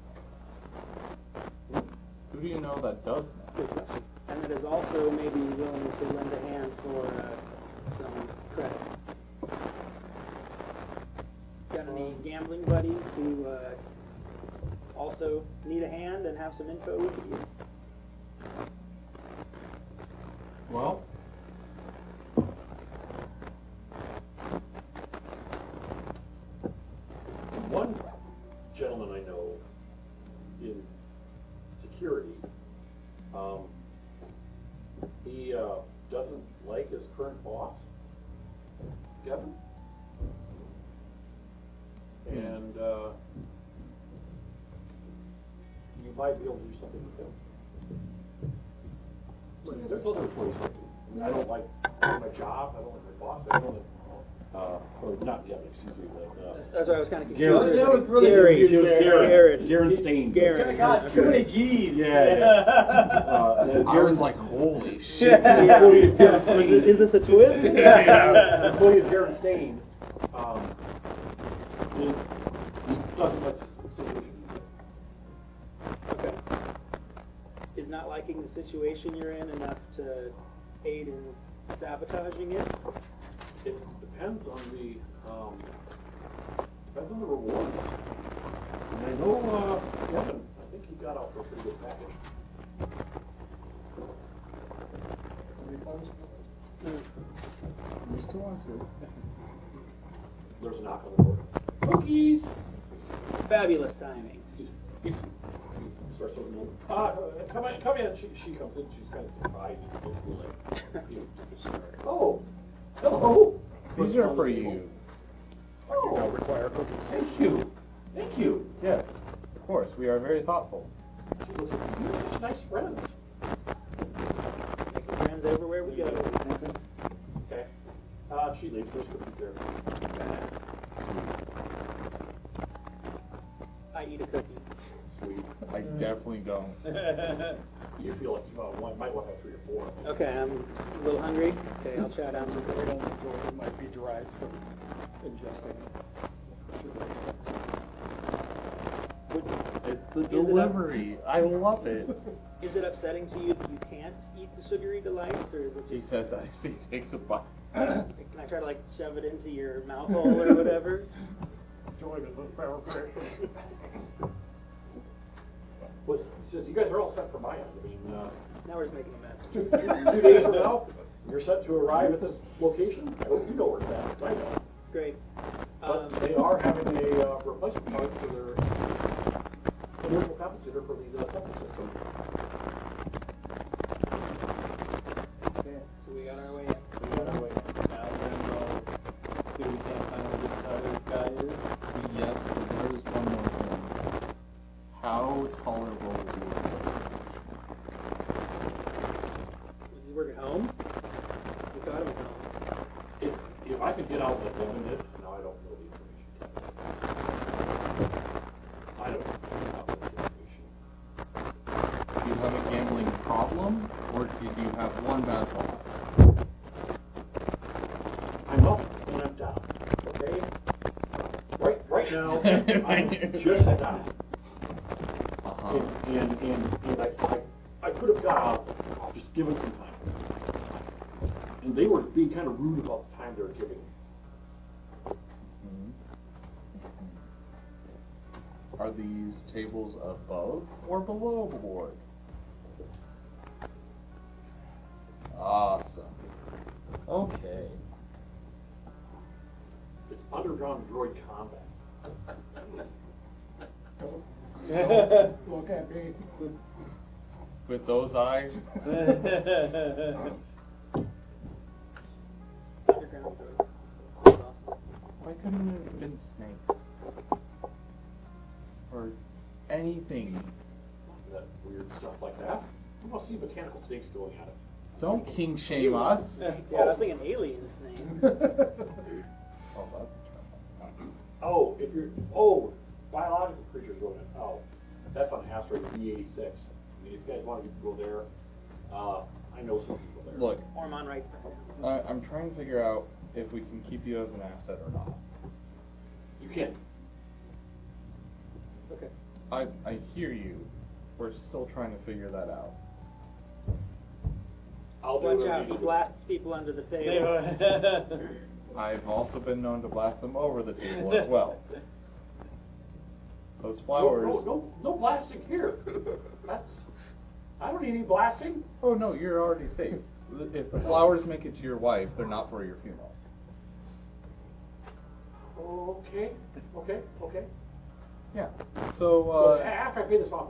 Who do you know that does that? Good question. And that is also maybe willing to lend a hand for some credits. Got any gambling buddies who also need a hand and have some info we could use? Well, one gentleman I know in security, he doesn't like his current boss, Kevin, and you might be able to do something with him. There's other employees like me. I don't like my job. I don't like my boss. I don't like, or not Kevin, excuse me, but That's why I was kind of Garrett. confused. That was really Gary. confusing. Garen Stain. Garen. Gosh, too many G's. Yeah. I was like, holy shit. Is this a twist? Employee of Garen Stain. He doesn't like the situation he's in. Okay. Is not liking the situation you're in enough to aid in sabotaging it? It depends on the rewards. And I know Kevin. I think he got out for a pretty good package. times. You still want to? There's a knock on the door. Cookies! Fabulous timing. He starts looking over. Come in. She comes in. She's kind of surprised. Oh, hello. These are for you. Oh, Don't require cookies. thank you. Thank you. Yes, of course. We are very thoughtful. She looks like you're such nice friends. Making friends everywhere we go. Okay. She leaves. There's cookies there. I eat a cookie. Sweet. I definitely don't. You feel like you might want to have 3 or 4. Okay, I'm a little hungry. Okay, I'll chow down some It cookies. might be derived from ingesting sugar. It's the Is it delivery. I love it. Is it upsetting to you that you can't eat the sugary delights, or is it He just... says as he takes a bite. Can I try to, like, shove it into your mouth hole or whatever? Joy doesn't fabricate. Well, he says, you guys are all set for my end. I mean, Now we're just making a mess. 2 days from now, you're set to arrive at this location. I hope you know where it's at. I know. Great. But they are having a replacement part for their inertial compensator for the septic system. Okay, so we got our way in. Now we're gonna see if we can't find out how this guy is. Yes, but there is one more thing. How tolerable is your replacement? Does he work at home? We thought him at home. If I could get out what Devin did, now I don't know the information. I don't know about this information. Do you have a gambling problem, or did you have one bad loss? I'm up and I'm down. Okay? Right now, I'm just down. Uh-huh. And I could have got out, just given some time. And they were being kind of rude about the time they were giving. Are these tables above or below the board? Awesome. Okay. It's underground droid combat. Look at me. With those eyes? Underground droid. That's awesome. Why couldn't it have been snakes? Or anything? That weird stuff like that. I want to see mechanical snakes going at it. Don't king shame us. Yeah, I was thinking aliens name. Oh, Oh, biological creatures going in. Oh, that's on asteroid B86. I mean, if you guys want to go there, I know some people there. Look, Orman writes that. I'm trying to figure out if we can keep you as an asset or not. You can. Okay. I hear you. We're still trying to figure that out. I'll do Watch whatever out, you he need to. blasts people under the table. I've also been known to blast them over the table as well. Those No, flowers. no blasting here. I don't need any blasting. Oh no, you're already safe. If the flowers make it to your wife, they're not for your funeral. Okay. Yeah. So So, after I pay this off,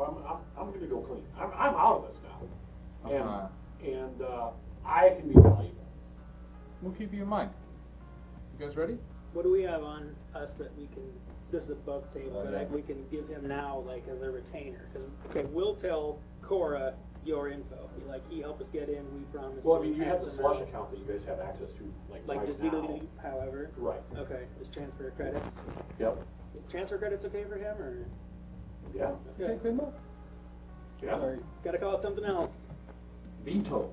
I'm going to go clean. I'm out of this now, and I can be valuable. we'll keep you in mind. You guys ready? What do we have on us that we can? This is above table Oh, that yeah. we can give him now, like as a retainer. Because we'll tell Cora your info. He helped us get in. We promised. Well, I mean, you have X the slush amount. account that you guys have access to, like right just now. legally, however. Right. Okay, just transfer credits. Yep. Transfer credits okay for him, or? Yeah. Okay. Take them up. Yeah. Sorry. Gotta call it something else. Veto.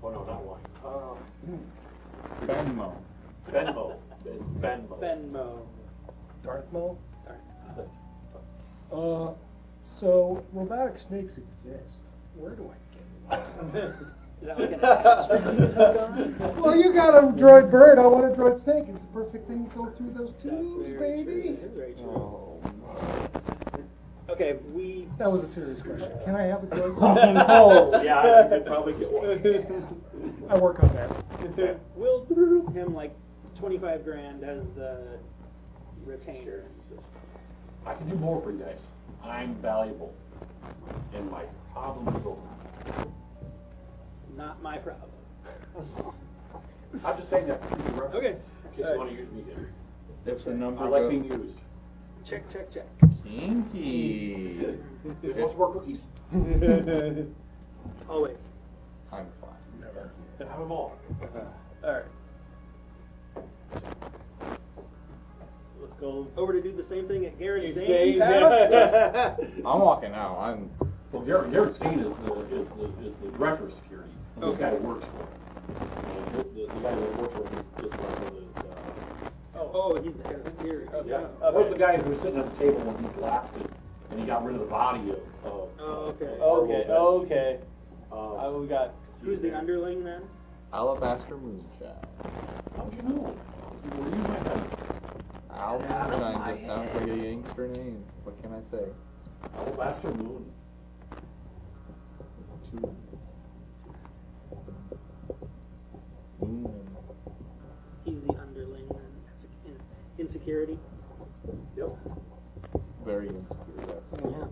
Oh no, not wine. Venmo. Venmo. It's Venmo. Venmo. Darth Maul? Sorry. So robotic snakes exist. Where do I get one? Is that like an attachment you hook on? Well, you got a droid bird. I want a droid snake. It's the perfect thing to go through those That's tubes, very baby. true. That is very true. Oh. Okay, we. That was a serious question. Can I have a droid Oh, snake? yeah, you could probably get one. I work on that. We'll do him like 25 grand as the retainer. I can do more for you guys. I'm valuable. And my problem is over. Not my problem. I'm just saying that for future reference. Okay. In case you want to use me again. If the number I like go- being used. Check, check, check. Kinky. If wants more cookies. Always. I'm fine. Never. Then have them all. Alright. Let's go over to do the same thing at Garrett Zane's house. I'm walking out. I'm. Well, Garrett Stain is the director of security. And this guy works for him. And the guy that works for him this level is. Oh, he's the head of security. Yeah. That was the guy who was sitting at the table when he blasted, and he got rid of the body of. Okay. We got. Who's the underling then? Alabaster Moonshine. How'd you know? You were using my head. Al Moonshine just sounds like a youngster name. What can I say? Alabaster Moon. Two names. Moon. He's the underling then. In security. Yep. Very insecure, yes. Yeah.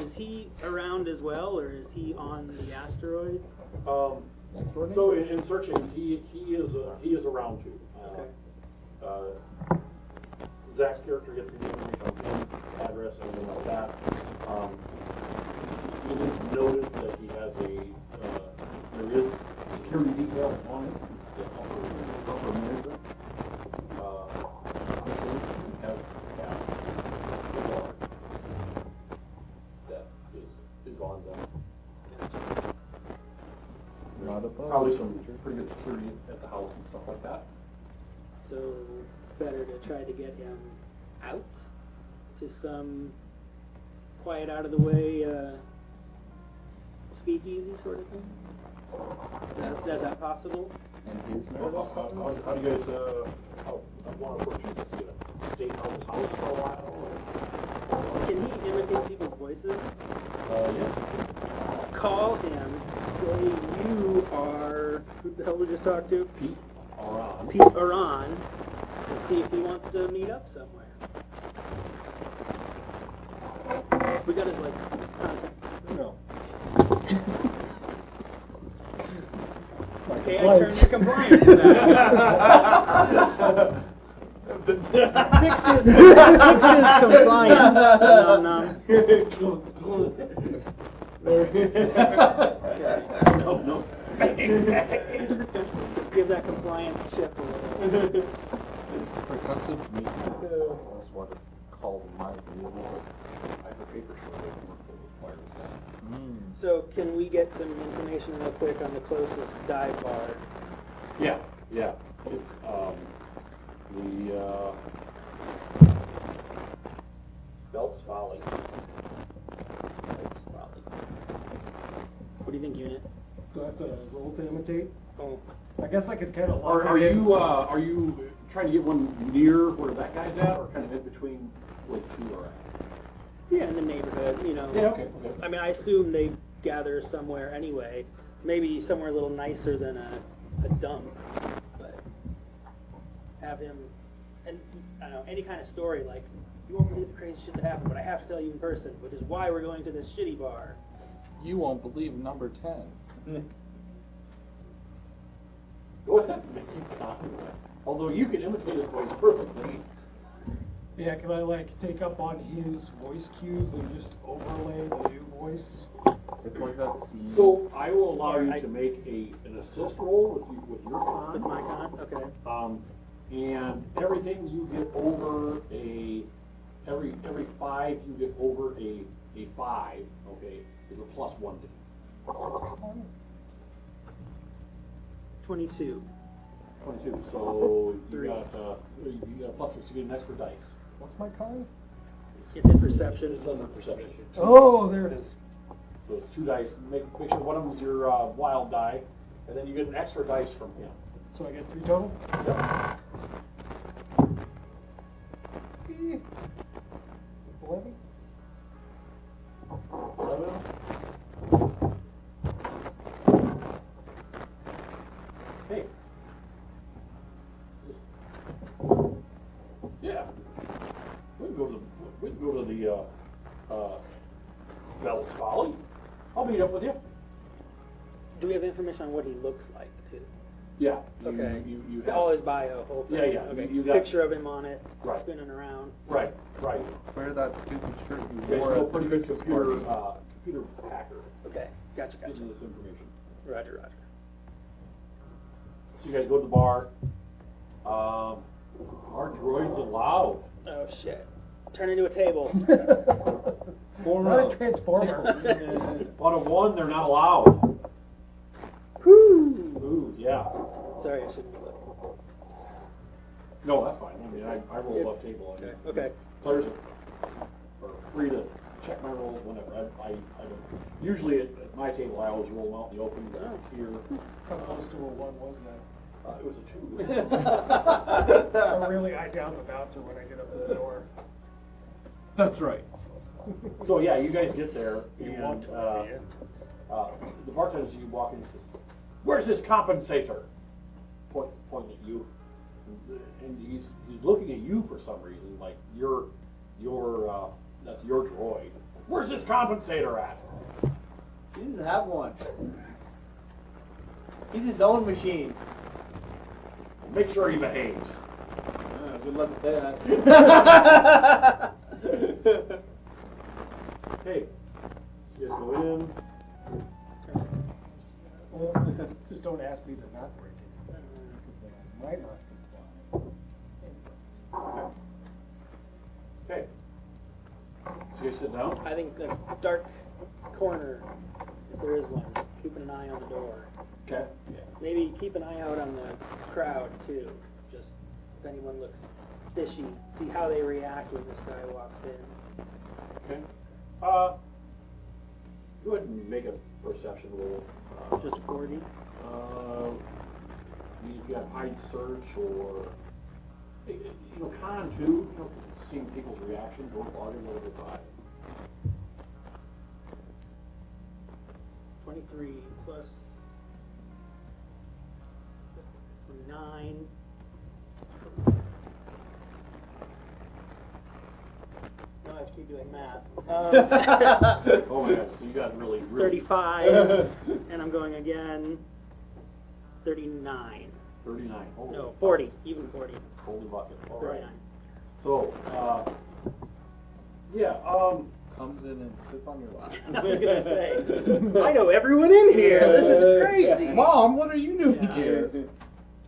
Is he around as well, or is he on the asteroid? So in searching, he is around too. Zach's character gets the information on him, address, everything like that. It is noted that he has there is security detail on him. It's the upper management. We have the guard that is on them. Not above. Probably some pretty good security at the house and stuff like that. So better to try to get him out to some quiet, out of the way speakeasy sort of thing. Is that possible? And his How do you guys, I want to approach you to stay out of his house for a while? Can he imitate people's voices? Yes. Call him, say you are, who the hell we just talked to? Pete Oran. Pete Oran, and see if he wants to meet up somewhere. We got his, like, contact. No. Okay, I turned to compliance now. Fix his compliance. Nom. No. Just give that compliance chip away. Percussive meekness is what it's called in my views. I have a paper short of work that requires that. So can we get some information real quick on the closest dive bar? Yeah. It's the Bilt's Folly. What do you think, Unit? Do I have to roll to imitate? Oh. I guess I could kind of. Are you trying to get one near where that guy's at, or kind of in between where the two are at? Yeah, in the neighborhood, you know. Yeah, okay. I mean, I assume they gather somewhere anyway. Maybe somewhere a little nicer than a dump. But have him, and I don't know, any kind of story like, you won't believe the crazy shit that happened, but I have to tell you in person, which is why we're going to this shitty bar. You won't believe number 10. Go ahead. Although you can imitate his voice perfectly. Yeah, can I like take up on his voice cues and just overlay the new voice? It's like that. So I will allow you to make an assist roll with your con. With my con? Okay. And everything you get over every 5 you get over a 5, okay, is a plus 1 to 22. 22. So you got a plus 6. You get an extra dice. What's my con? It's in perception. It's under perception. Oh, there it is. So it's 2 dice. Make sure one of them is your wild die, and then you get an extra dice from him. So I get 3 total? Yep. 11? 11. that was folly. I'll meet up with you. Do we have information on what he looks like, too? Yeah. Okay. You All have, his bio, whole thing. Yeah, yeah, Okay. you got- Picture of him on it, Right. spinning around. right. Wear that stupid shirt you You guys wore know at the pretty good Christmas computer, party. computer hacker. Okay. Gotcha. Gives you this information. Roger. So you guys go to the bar. Our droids allowed. Oh, shit. Turn into a table. Not a transformer. On a 1, they're not allowed. Whoo! Ooh, yeah. Sorry, I shouldn't be looking. No, that's fine. I mean, I roll up table. I mean, Okay. Players are free to check my rolls whenever. I don't. Usually at my table, I always roll them out in the open. But here, How close to a 1 was that? it was a 2. I really eye down the bouncer when I get up to the door. That's right. So yeah, you guys get there, You and want to be in. the bartender, as you walk in, says, "Where's his compensator?" Pointing at you, and he's looking at you for some reason, like you're that's your droid. Where's his compensator at? He doesn't have one. He's his own machine. Make sure he behaves. Good luck with that. Hey, you guys go in. Well, just don't ask me to not break it, because I might not comply. Okay. So you guys sit down. I think the dark corner, if there is one, keeping an eye on the door. Okay. Maybe keep an eye out on the crowd, too. Just if anyone looks fishy, see how they react when this guy walks in. Okay. Go ahead and make a perception roll. Just 40. You got hide search or con too. Seeing people's reactions or logging over its eyes. 23 plus 9. Now I have to keep doing math. Oh my God! So you got really 35, and I'm going again. 39. 39. Holy No, fuck. 40. Even 40. Holy bucket. All right. 39. So, yeah. Comes in and sits on your lap. I was gonna say, I know everyone in here. This is crazy. Mom, what are you doing Yeah. here?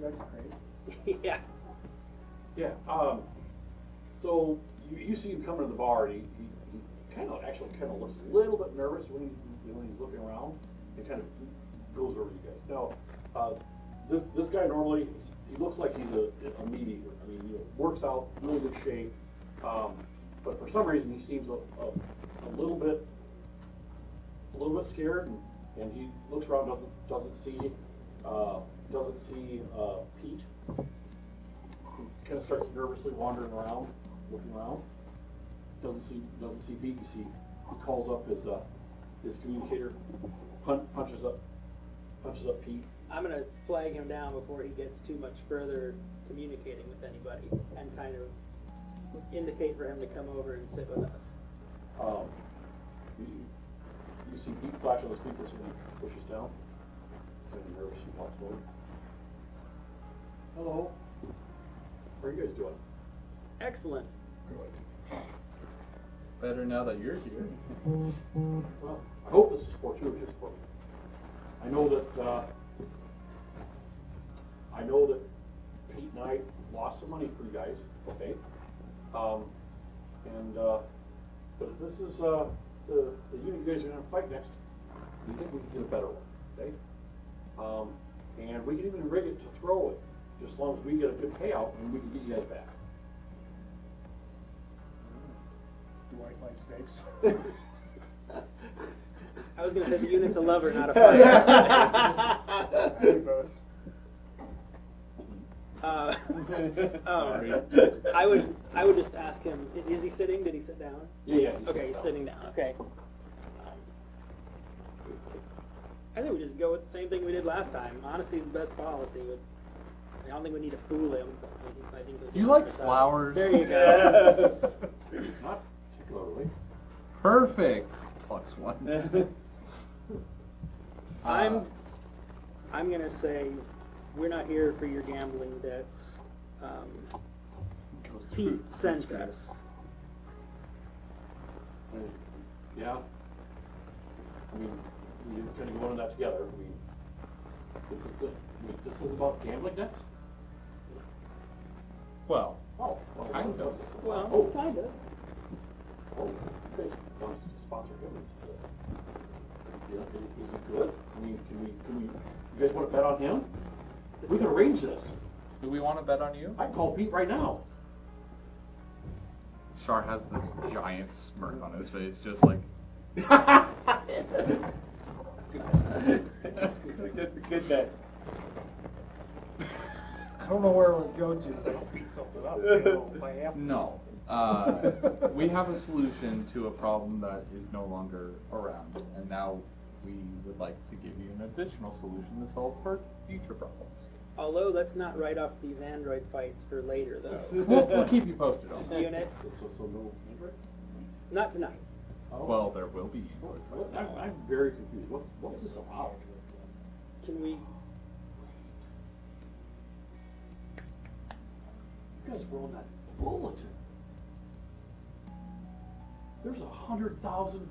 Drugs are crazy. Yeah. Yeah. So you see him come to the bar, and he kind of looks a little bit nervous when he's looking around. He kind of goes over to you guys. Now, this guy normally he looks like he's a meat eater. I mean, works out, really good shape. But for some reason, he seems a little bit scared, and he looks around, doesn't see Pete. He kind of starts nervously wandering around, looking around. Doesn't see Pete. You see, he calls up his communicator, punches up Pete. I'm going to flag him down before he gets too much further communicating with anybody and kind of indicate for him to come over and sit with us. You see Pete flash on the speakers when he pushes down. Kind of nervous and walks forward. Hello. How are you guys doing? Excellent. Good. Better now that you're here. Well, I hope this is fortuitous for me. I know that Pete and I lost some money for you guys, okay? But if this is the unit you guys are going to fight next, we think we can get a better one, okay? And we can even rig it to throw it, just as long as we get a good payout and we can get you guys back. Do I like snakes? I was going to say the unit's a lover, not a fighter. We both. I would just ask him, is he sitting? Did he sit down? Yeah, Okay, he's sitting down. Okay. I think we just go with the same thing we did last time. Honesty is the best policy. I don't think we need to fool him. I think You like flowers? There you go. Not particularly. Perfect. +1. I'm gonna say we're not here for your gambling debts. Pete sent us. Yeah. I mean, we kind of go into that together. This is about gambling debts? Well, Oh, kind of. Well, Oh. kind of. Oh, you guys want us to sponsor him? Yeah, is he good? I mean, can we, you guys want to bet on him? We can arrange this. Do we want to bet on you? I can call Pete right now. Sharr has this giant smirk on his face, just like. That's a good bet. I don't know where it would go to if I beat something up. You know, if I have to. No. We have a solution to a problem that is no longer around, and now we would like to give you an additional solution to solve for future problems. Although, let's not write off these android fights for later, though. We'll keep you posted on This that. unit, So no Android? not tonight. Well, there will be. I'm very confused. What's this about? Can we? You guys were on that bulletin. There's 100,000.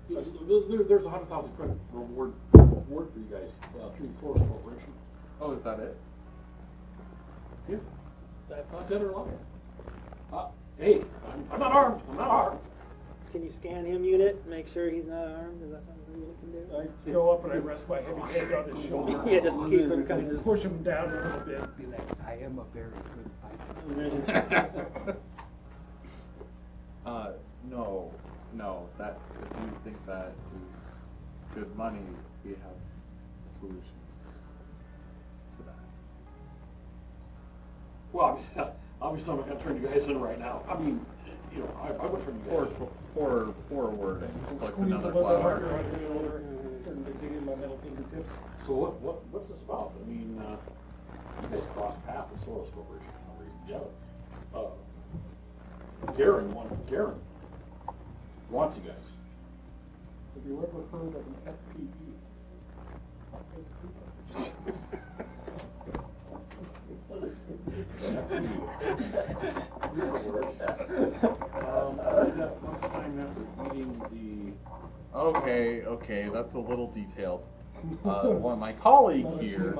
There's 100,000 credit reward for you guys through the Source Corporation. Oh, is that it? Yeah. That's it or lie. Hey, I'm not armed. I'm not armed. Can you scan him, unit? Make sure he's not armed. Is that something the unit can do? I go up and I rest my heavy head on his shoulder. Yeah, just keep him kind And of. push him down a little bit and be like, I am a very good fighter. No, that, if you think that is good money, we have solutions to that. Well, obviously I'm not going to turn you guys in right now. I mean, you know, I would turn you guys in. Poor wording. It's like Squeeze a another little bit harder flower. on your shoulder, starting to dig in my middle fingertips. So what's this about? I mean, you guys crossed paths with Soros Corporation for some reason. Yeah. Garen wants you guys. Have you ever heard of an FPE? Okay, that's a little detailed. One, my colleague here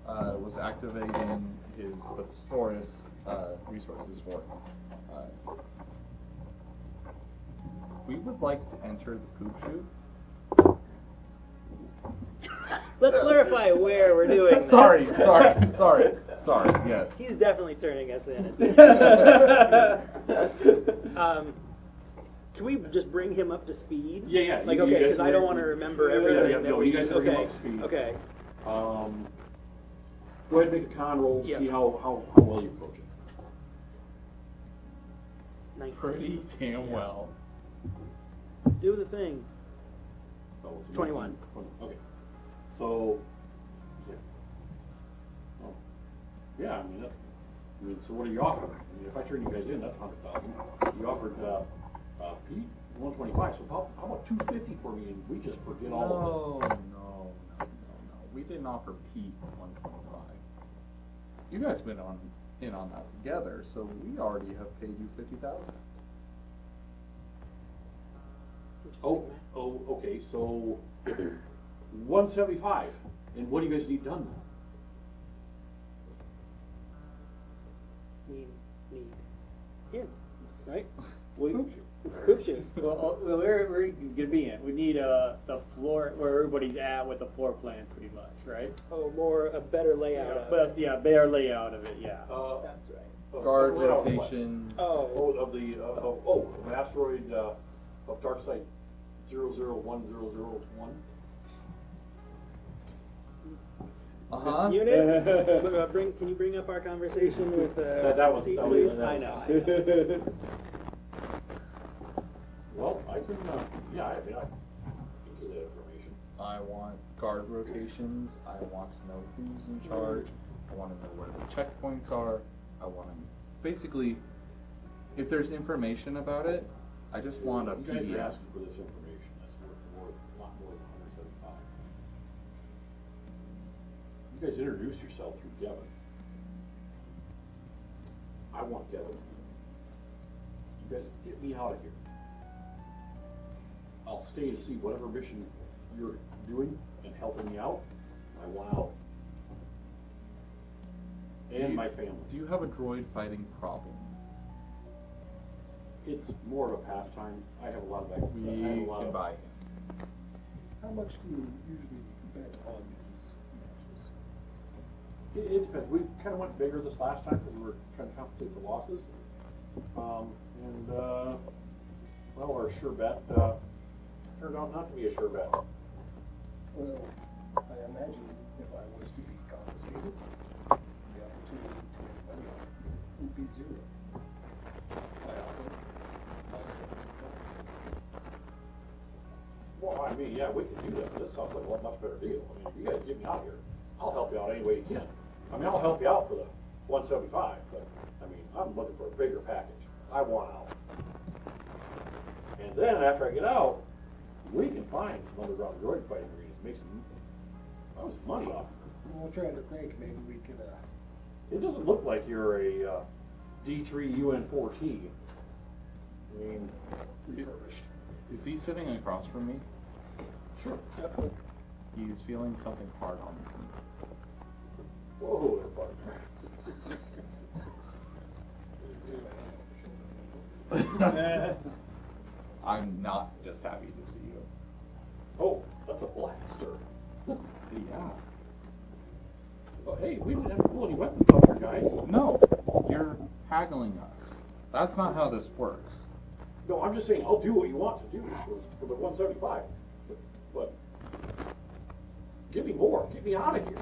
was activating his thesaurus resources for him. We would like to enter the poop chute. Let's clarify where we're doing this. Sorry, yes. He's definitely turning us in. Can we just bring him up to speed? Yeah. Like, you okay, guys because I don't want to remember everything. Yeah, that no, we you guys bring him okay. up to speed. Okay. Go ahead and make a con roll to Yep. see how well you approach it. 19. Pretty damn well. Do the thing. Oh, so 21. Okay. So, yeah, I mean, so what are you offering? I mean, if I turn you guys in, that's 100,000. You offered Pete 125. So how about 250 for me, and we just forget all of this. No. We didn't offer Pete 125. You guys been in on that together, so we already have paid you 50,000. Oh, okay. So 175. And what do you guys need done now? Need him, right? Poop shoot. Well, we're gonna be in. We need the floor where everybody's at with the floor plan, pretty much, right? Oh, a better layout. of But it. yeah, better layout of it. Yeah. That's right. Guard layout of what? rotations. Of an asteroid of dark site 001001. Unit, can you bring up our conversation with That was- Pete, that was- please? that I was- know. Well, I can, I can get that information. I want guard rotations. I want to know who's in charge. I want to know where the checkpoints are. I want to basically if there's information about it, I just want a You guys are PDF. asking for this information, that's worth a lot more than 175. You guys introduce yourself through Kevin. I want Kevin. You guys get me out of here. I'll stay to see whatever mission you're doing and helping me out. I want out. And my family. Do you have a droid fighting problem? It's more of a pastime. I have a lot of We I have a lot can of, buy him. How much do you usually bet on these matches? It depends. We kind of went bigger this last time because we were trying to compensate for losses. Well, our sure bet turned out not to be a sure bet. Well, I imagine if I was to be compensated, the opportunity to make money would be zero. I offer myself. Well, I mean, yeah, we could do that. This sounds like a much better deal. I mean, if you guys get me out here, I'll help you out any way you can. I mean, I'll help you out for the 175, but I mean, I'm looking for a bigger package. I want out. And then after I get out, we can find some underground droid fighting arenas, make some money off of it. Well, I'm trying to think, maybe we could, It doesn't look like you're a D3 UN4T. I mean, refurbish. Is he sitting across from me? sure. He's feeling something hard on his knee. Whoa there, partner. I'm not just happy to see you. Oh, that's a blaster. Yeah. Oh, hey, we didn't have to pull any weapons off here, guys. No, you're haggling us. That's not how this works. No, I'm just saying, I'll do what you want to do for the 175. But give me more. Get me out of here.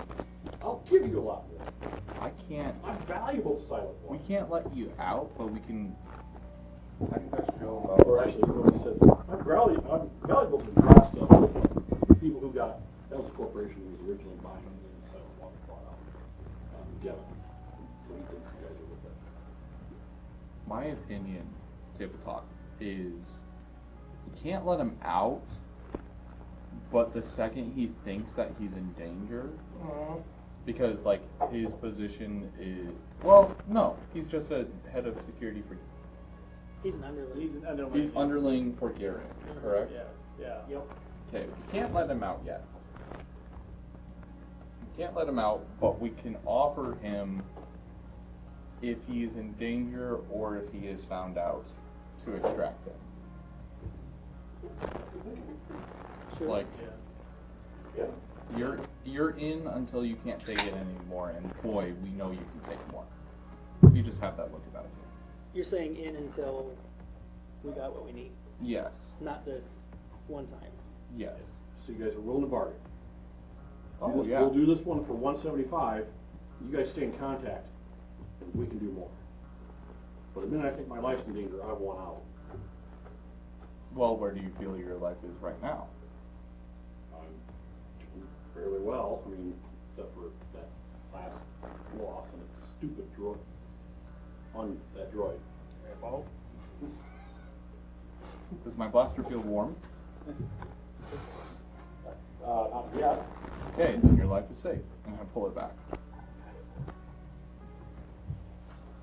I'll give you a lot more. I can't. I'm valuable to Silent We One. can't let you out, but we can. How do you guys feel about? Or actually, you know what he says? I'm valuable to the rest of the people who got. That was a corporation who was originally buying them, and Silent One bought out. Kevin. So he thinks you guys are with it. My opinion, table talk, is you can't let him out, but the second he thinks that he's in danger, because like his position is, well, no, he's just a head of security for. He's an underling. He's an underling. He's underling for Garen, correct? Yes, yeah. Yep. Okay, we can't let him out yet. We can't let him out, but we can offer him if he is in danger or if he is found out to extract him. Sure. Like, Yeah. you're in until you can't take it anymore, and boy, we know you can take more. You just have that look about you. You're saying in until we got what we need, Yes. not this one time. Yes. So you guys are willing to bargain. Oh, yeah. We'll do this one for 175. You guys stay in contact, and we can do more. But the minute I think my life's in danger, I want out. Well, where do you feel your life is right now? I'm doing fairly well. I mean, except for that last loss and its stupid droid. On that droid. Does my blaster feel warm? Not yet. Okay, then your life is safe. I'm gonna pull it back.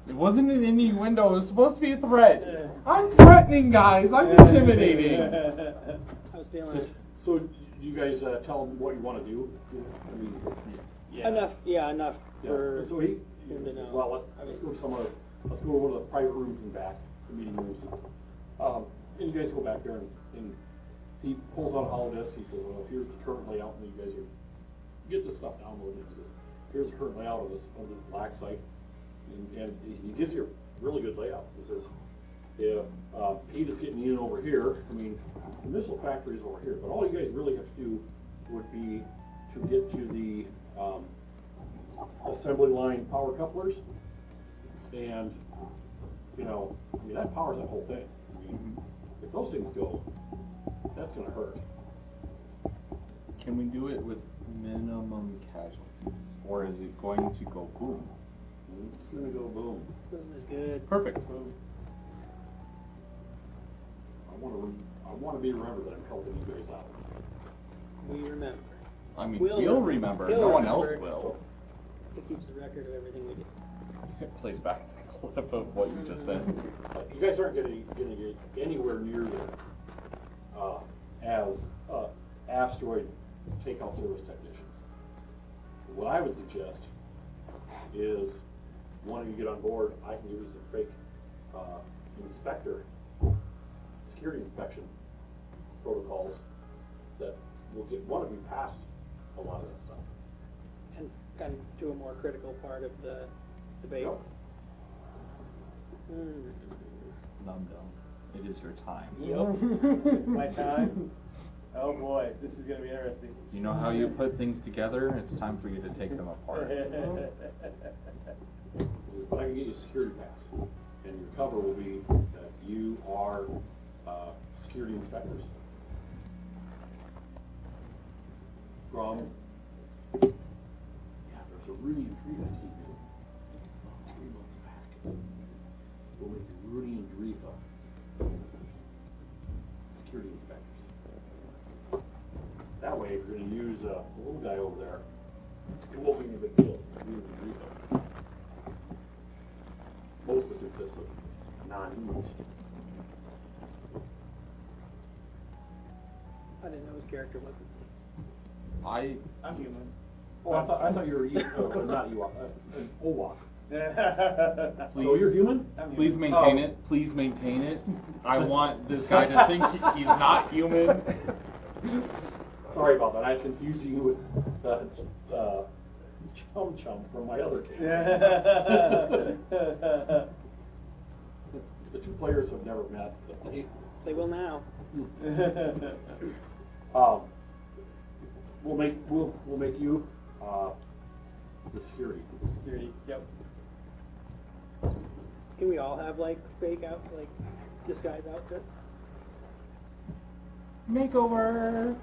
It wasn't an innuendo, it was supposed to be a threat. I'm threatening, guys, I'm intimidating. I was feeling it. So you guys tell them what you want to do. I mean, Enough for So he him to says, know. well, let's go to some other. Let's go to one of the private rooms in back, the meeting rooms. And you guys go back there, and he pulls out a holodisk. He says, well, here's the current layout, and you guys are get this stuff downloaded. He says, here's the current layout of this black site, and he gives you a really good layout. He says, if Pete is getting in over here, I mean, the missile factory is over here, but all you guys really have to do would be to get to the assembly line power couplers, and I mean that powers that whole thing. I mean, if those things go, that's going to hurt. Can we do it with minimum casualties? Or is it going to go boom? It's going to go boom. Boom is good. Perfect. want to be remembered that I'm helping you guys out. We remember. I mean, We'll we'll remember. remember. He'll No one else remember. will. He keeps a record of everything we do. It plays back the clip of what you just said. You guys aren't going to get anywhere near there as asteroid takeout service technicians. What I would suggest is one of you get on board. I can give you some fake security inspection protocols that will get one of you past a lot of that stuff. And kind of to a more critical part of the base. Yep. Num dum. It is your time. Yep. It's my time. Oh boy, this is going to be interesting. You know how you put things together? It's time for you to take them apart. But I can get you a security pass, and your cover will be that you are security inspectors from. Yeah, there's a Rooney and Driva team in 3 months back. We'll make you Rooney and Driva security inspectors. That way, if you're going to use a little guy over there, it won't be any big deal. Rooney and Driva mostly consists of non-humans. I didn't know his character wasn't. I'm human. Oh, I thought you were not Ewok, an Owok. Please, Oh, you're human? Please maintain it. Please maintain it. I want this guy to think he's not human. Sorry about that. I was confusing you with Chum Chum from my other game. The two players have never met. They will now. We'll make you the security. Security, yep. Can we all have like fake disguise outfits? Makeover.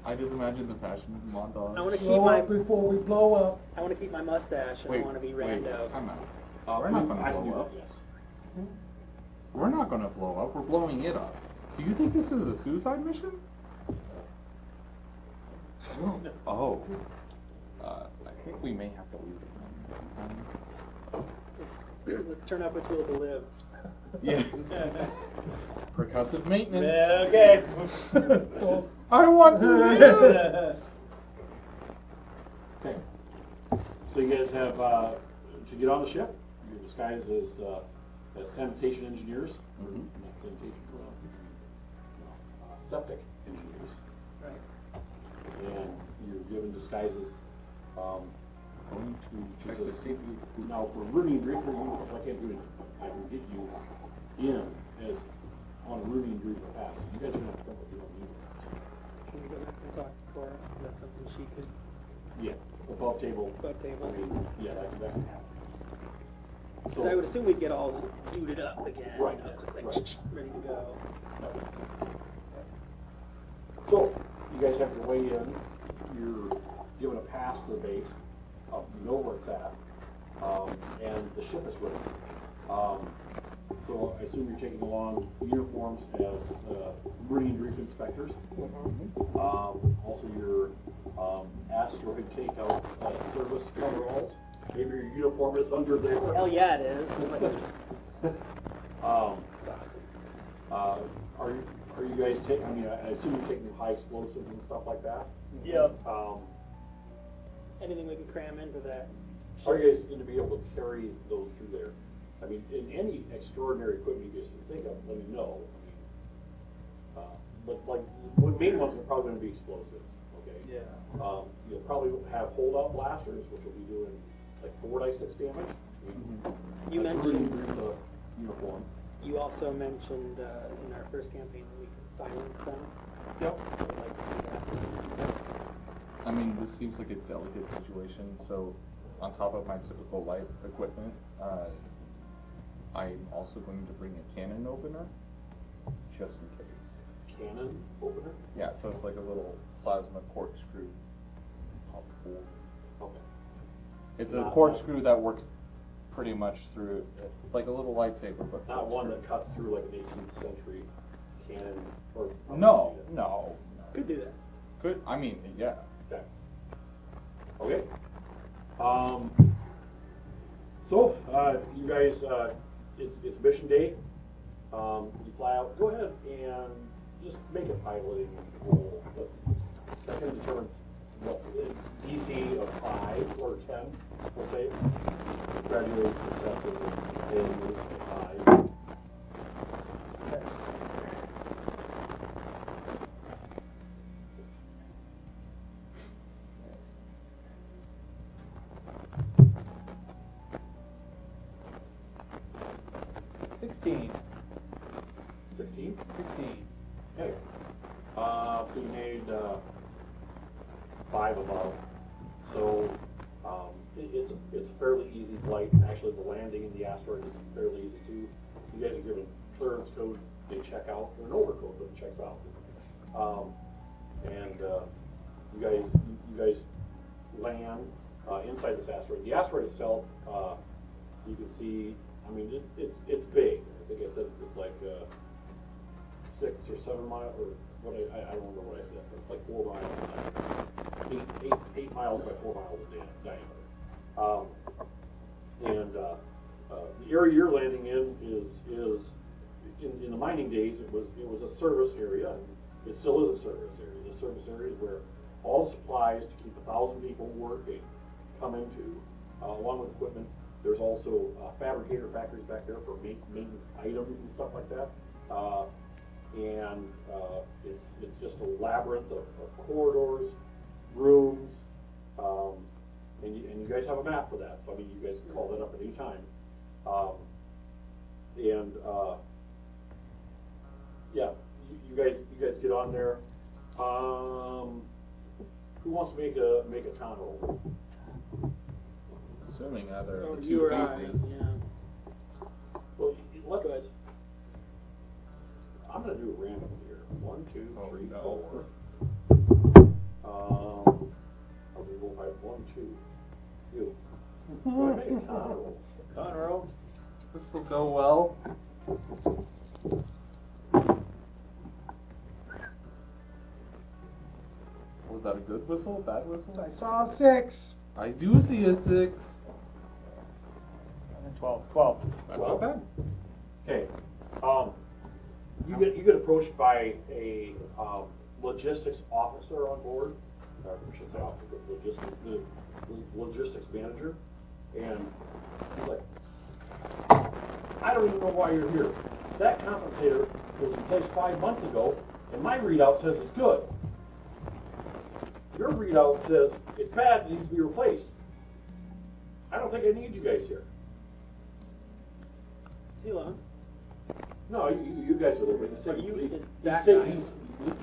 I just imagine the fashion montage. I want to keep Blow my up before we blow up. I want to keep my mustache and I want to be rando. Time out. We're not going to blow up. Yes. We're not going to blow up. We're blowing it up. Do you think this is a suicide mission? Oh. I think we may have to leave it. Let's turn up its will to live. Yeah. Percussive maintenance. Yeah, okay. I want to live. Okay. So you guys have to get on the ship. You're disguised as sanitation engineers, not sanitation, septic engineers. Right. And you're given disguises. Going to check So the safety. now for Rooney and Driva uniforms, I can't do anything. I can get you in as on a Rooney and Driva pass. You guys are going to have to come up with your own uniforms. Can we go back and talk to Cora? Is that something she could? Yeah, above table. Above table. I mean, yeah, that can happen. Because I would assume we'd get all booted up again. Right, You know, like, right. ready to go. So, you guys have your way in. You're given a pass to the base. You know where it's at. And the ship is ready. So, I assume you're taking along uniforms as Marine Reef inspectors. Also, your asteroid takeout service coveralls. Maybe your uniform is under there. Hell yeah, it is. Are you guys taking? I mean, I assume you're taking high explosives and stuff like that. Yep. Anything we can cram into that. Are you guys going to be able to carry those through there? I mean, in any extraordinary equipment you guys can think of, let me know. I mean, but like the main ones are probably going to be explosives. Okay. Yeah. You'll probably have hold-out blasters, which will be doing like 4d6 damage. You That's mentioned- really the uniform. You also mentioned in our first campaign that we could silence them. Yep. I would like to do that. I mean, this seems like a delicate situation, so on top of my typical light equipment, I'm also going to bring a cannon opener, just in case. Cannon opener? Yeah, so it's like a little plasma corkscrew pop forward. Okay. It's a Not- corkscrew that works pretty much through it, like a little lightsaber. But Not one that cuts through like an 18th century cannon or. No. Could do that. Good. I mean, yeah. Okay. Okay. So you guys, it's mission day. You fly out. Go ahead and just make a piloting roll. That can determine what's DC of 5 or 10. We'll say graduated successes and failures of 5. $16. 16? 16. Okay. So you made 5 above. So it's a fairly easy flight. Actually, the landing in the asteroid is fairly easy too. You guys are given clearance codes. They check out. They're an overcode, but it checks out. You guys land inside this asteroid. The asteroid itself, you can see. I mean, it's big. I think I said it's like 6 or 7 miles, or what I don't remember what I said, but it's like 4 miles, 8 miles by 4 miles in diameter. The area you're landing in is in the mining days it was a service area, and it still is a service area. The service area is where all the supplies to keep 1,000 people working come into, along with equipment. There's also fabricator factories back there for maintenance items and stuff like that. It's just a labyrinth of corridors, rooms, and you guys have a map for that. So I mean, you guys can call that up at any time. Yeah, you guys get on there. Who wants to make a con roll? Assuming either of the You two or I, pieces. yeah. Well, let's. I'm going to do a random here. 1, 2, 3, no. 4. I'll do roll by 1, 2. You. Go ahead and make a con roll. Con roll. This will go well. Was that a good whistle? Bad whistle? I saw a 6. I do see a 6. 12. That's Well, okay. Okay. You get approached by a logistics officer on board. I should say officer, but the logistics manager, and he's like, I don't even know why you're here. That compensator was replaced 5 months ago, and my readout says it's good. Your readout says it's bad, it needs to be replaced. I don't think I need you guys here. See you alone. No, you guys are there, but So you-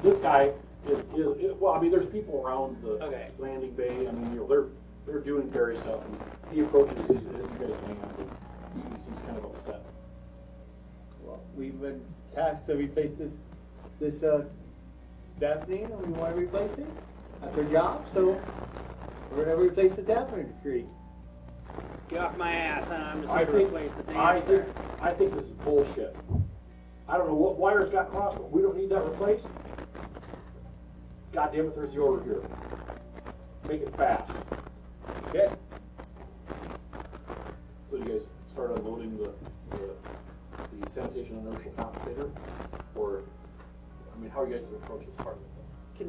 this guy is well. I mean, there's people around the Okay. landing bay. I mean, they're doing various stuff, and he approaches as you guys land, and he's kind of upset. Well, we've been tasked to replace this Daphne, and we want to replace it. That's our job, so we're going to replace the Daphne tree. Get off my ass, huh? I'm just I going to think replace the thing. I think this is bullshit. I don't know what wires got crossed, but we don't need that replaced. God damn it, there's the order here. Make it fast. Okay. So you guys start unloading the sanitation inertial compensator, or I mean, how are you guys going to approach this part of it?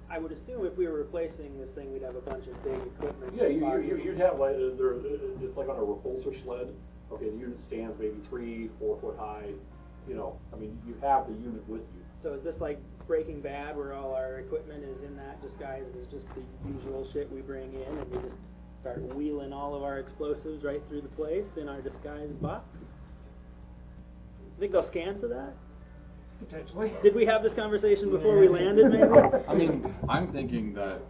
I would assume if we were replacing this thing, we'd have a bunch of big equipment. Yeah, boxes. you'd have like it's like on a repulsor sled. Okay, the unit stands maybe 3-4 foot high. You know, I mean, you have the unit with you. So is this like Breaking Bad, where all our equipment is in that disguise as just the usual shit we bring in, and we just start wheeling all of our explosives right through the place in our disguise box? Think they'll scan for that? Potentially. Did we have this conversation before we landed, maybe? I mean, I'm thinking that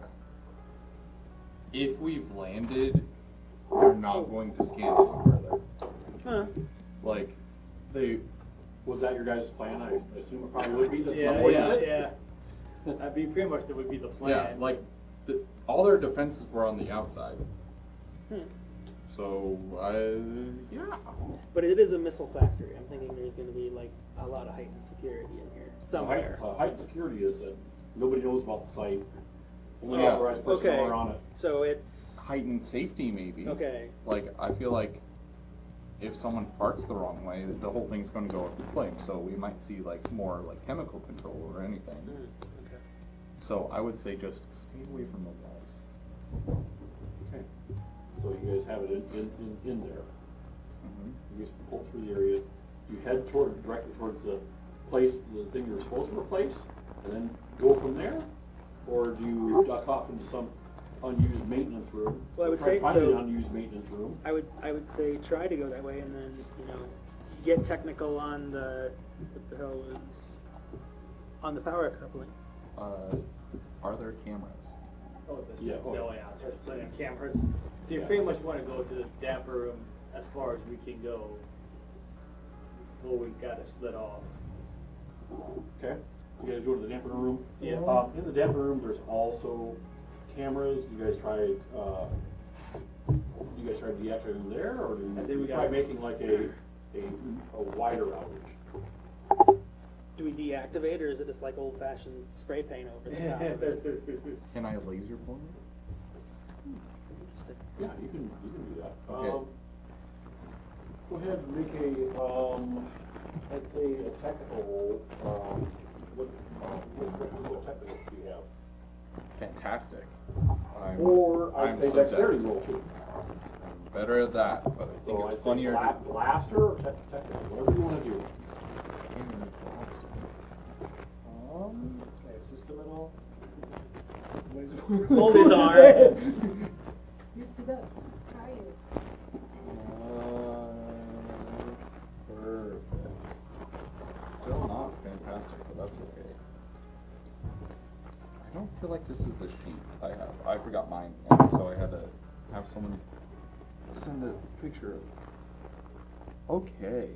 if we've landed, they're not going to scan any further. Huh. Like, they... Was that your guys' plan? I assume it probably would be. Since Yeah, some voices yeah, it. yeah. That'd be pretty much that would be the plan. Yeah, like, all their defenses were on the outside. Hmm. So, yeah. But it is a missile factory. I'm thinking there's going to be like a lot of heightened security in here somewhere. Heightened security is that nobody knows about the site. Only Yeah. authorized personnel are on it. So it's Heightened safety, maybe. okay. Like, I feel like if someone farts the wrong way, the whole thing's going to go up in flames. So we might see like more like chemical control or anything. Okay. So I would say just stay away from the walls. Okay. So you guys have it in there. Mm-hmm. You guys pull through the area. You head directly towards the thing you're supposed to replace, and then go from there, or do you duck off into some unused maintenance room? Well, I would Try to say find so. an unused maintenance room. I would say try to go that way, and then get technical on the what the hell was on the power coupling. Are there cameras? Oh, Yeah. There's plenty of cameras. So you pretty much want to go to the damper room as far as we can go before we got to split off. Okay. So you guys go to the damper room. Yeah. In the damper room, there's also cameras. You guys tried deactivating them there, or do I think you we try got- making like a wider outage? Do we deactivate, or is it just like old-fashioned spray paint over the top of it? Can I laser point it? Interesting. Yeah, you can do that. Okay. Go ahead and make a let's say a technical what technicals do you have? Fantastic. Or I'd I'm say so dexterity dead. roll too. I'm better at that, but I think So I'd it's say funnier. blaster or technical, whatever you want to do. Can I assist him at all? Hold his arm. You forgot. Try it. Perfect. Still not fantastic, but that's okay. I don't feel like this is the sheet I have. I forgot mine, and so I had to have someone send a picture of it. Okay.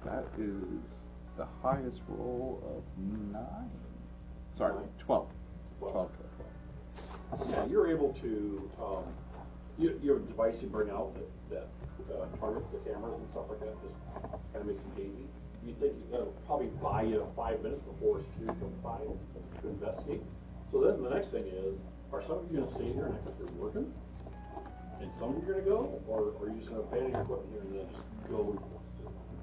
That is the highest roll of 9. Sorry, 12. 12. Yeah, you're able to, you have a device you bring out that targets the cameras and stuff like that, just kind of makes them hazy. You think it'll probably buy you 5 minutes before security comes by to investigate. So then the next thing is, are some of you going to stay here and act like you're working? And some of you are going to go? Or are you just going to abandon your equipment here and then just go?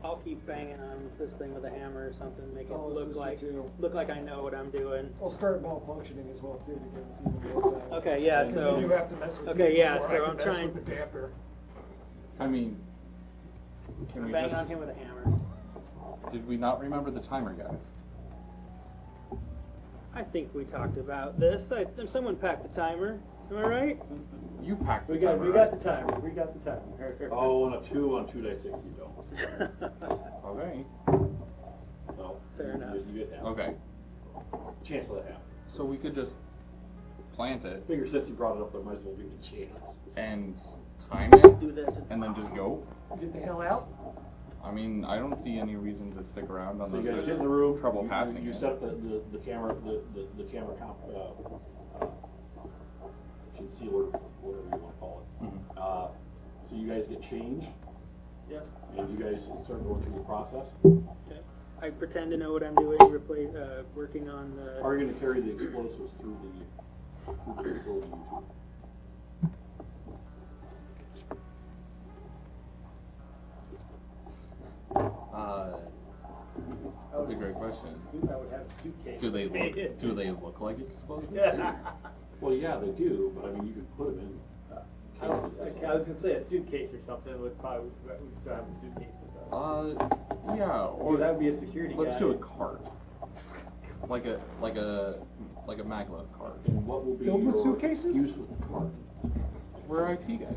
I'll keep banging on this thing with a hammer or something, make it I'll look assist you like too. I know what I'm doing. I'll start malfunctioning as well too to get us even more time. Okay, yeah, And so- you have to mess with okay, me yeah, before so I can I'm mess trying- with the damper. I mean, can we Bang just... on him with a hammer. Did we not remember the timer, guys? I think we talked about this. Someone packed the timer. Am I right? You packed the We got timer, the right? timer. We got the timer. Oh, on a 2 on 2 dice 6 you don't. Okay. No. Fair enough. You guys have. Okay. Chance of that happening. So we could just plant it Figure since you brought it up, there might as well be a chance. and time it Do this. and then just go. Get the hell out. I mean, I don't see any reason to stick around So unless you guys there's get in the room. trouble passing You it. set up the camera, the camera concealer, whatever you want to call it. Mhm. So you guys get changed, Yeah. and you guys start going through the process. Okay. I pretend to know what I'm doing. Working on the. Are you going to carry the explosives through the facility? That's a great question. I would have a suitcase. Do they look like explosives? Well, yeah, they do, but I mean, you could put them in I cases. was gonna say a suitcase or something would probably we'd still have a suitcase with us. Yeah, or that would be a security let's guy. do a cart. Like a maglev cart. And what will be Filled with your suitcases? use with the cart? We're IT guys.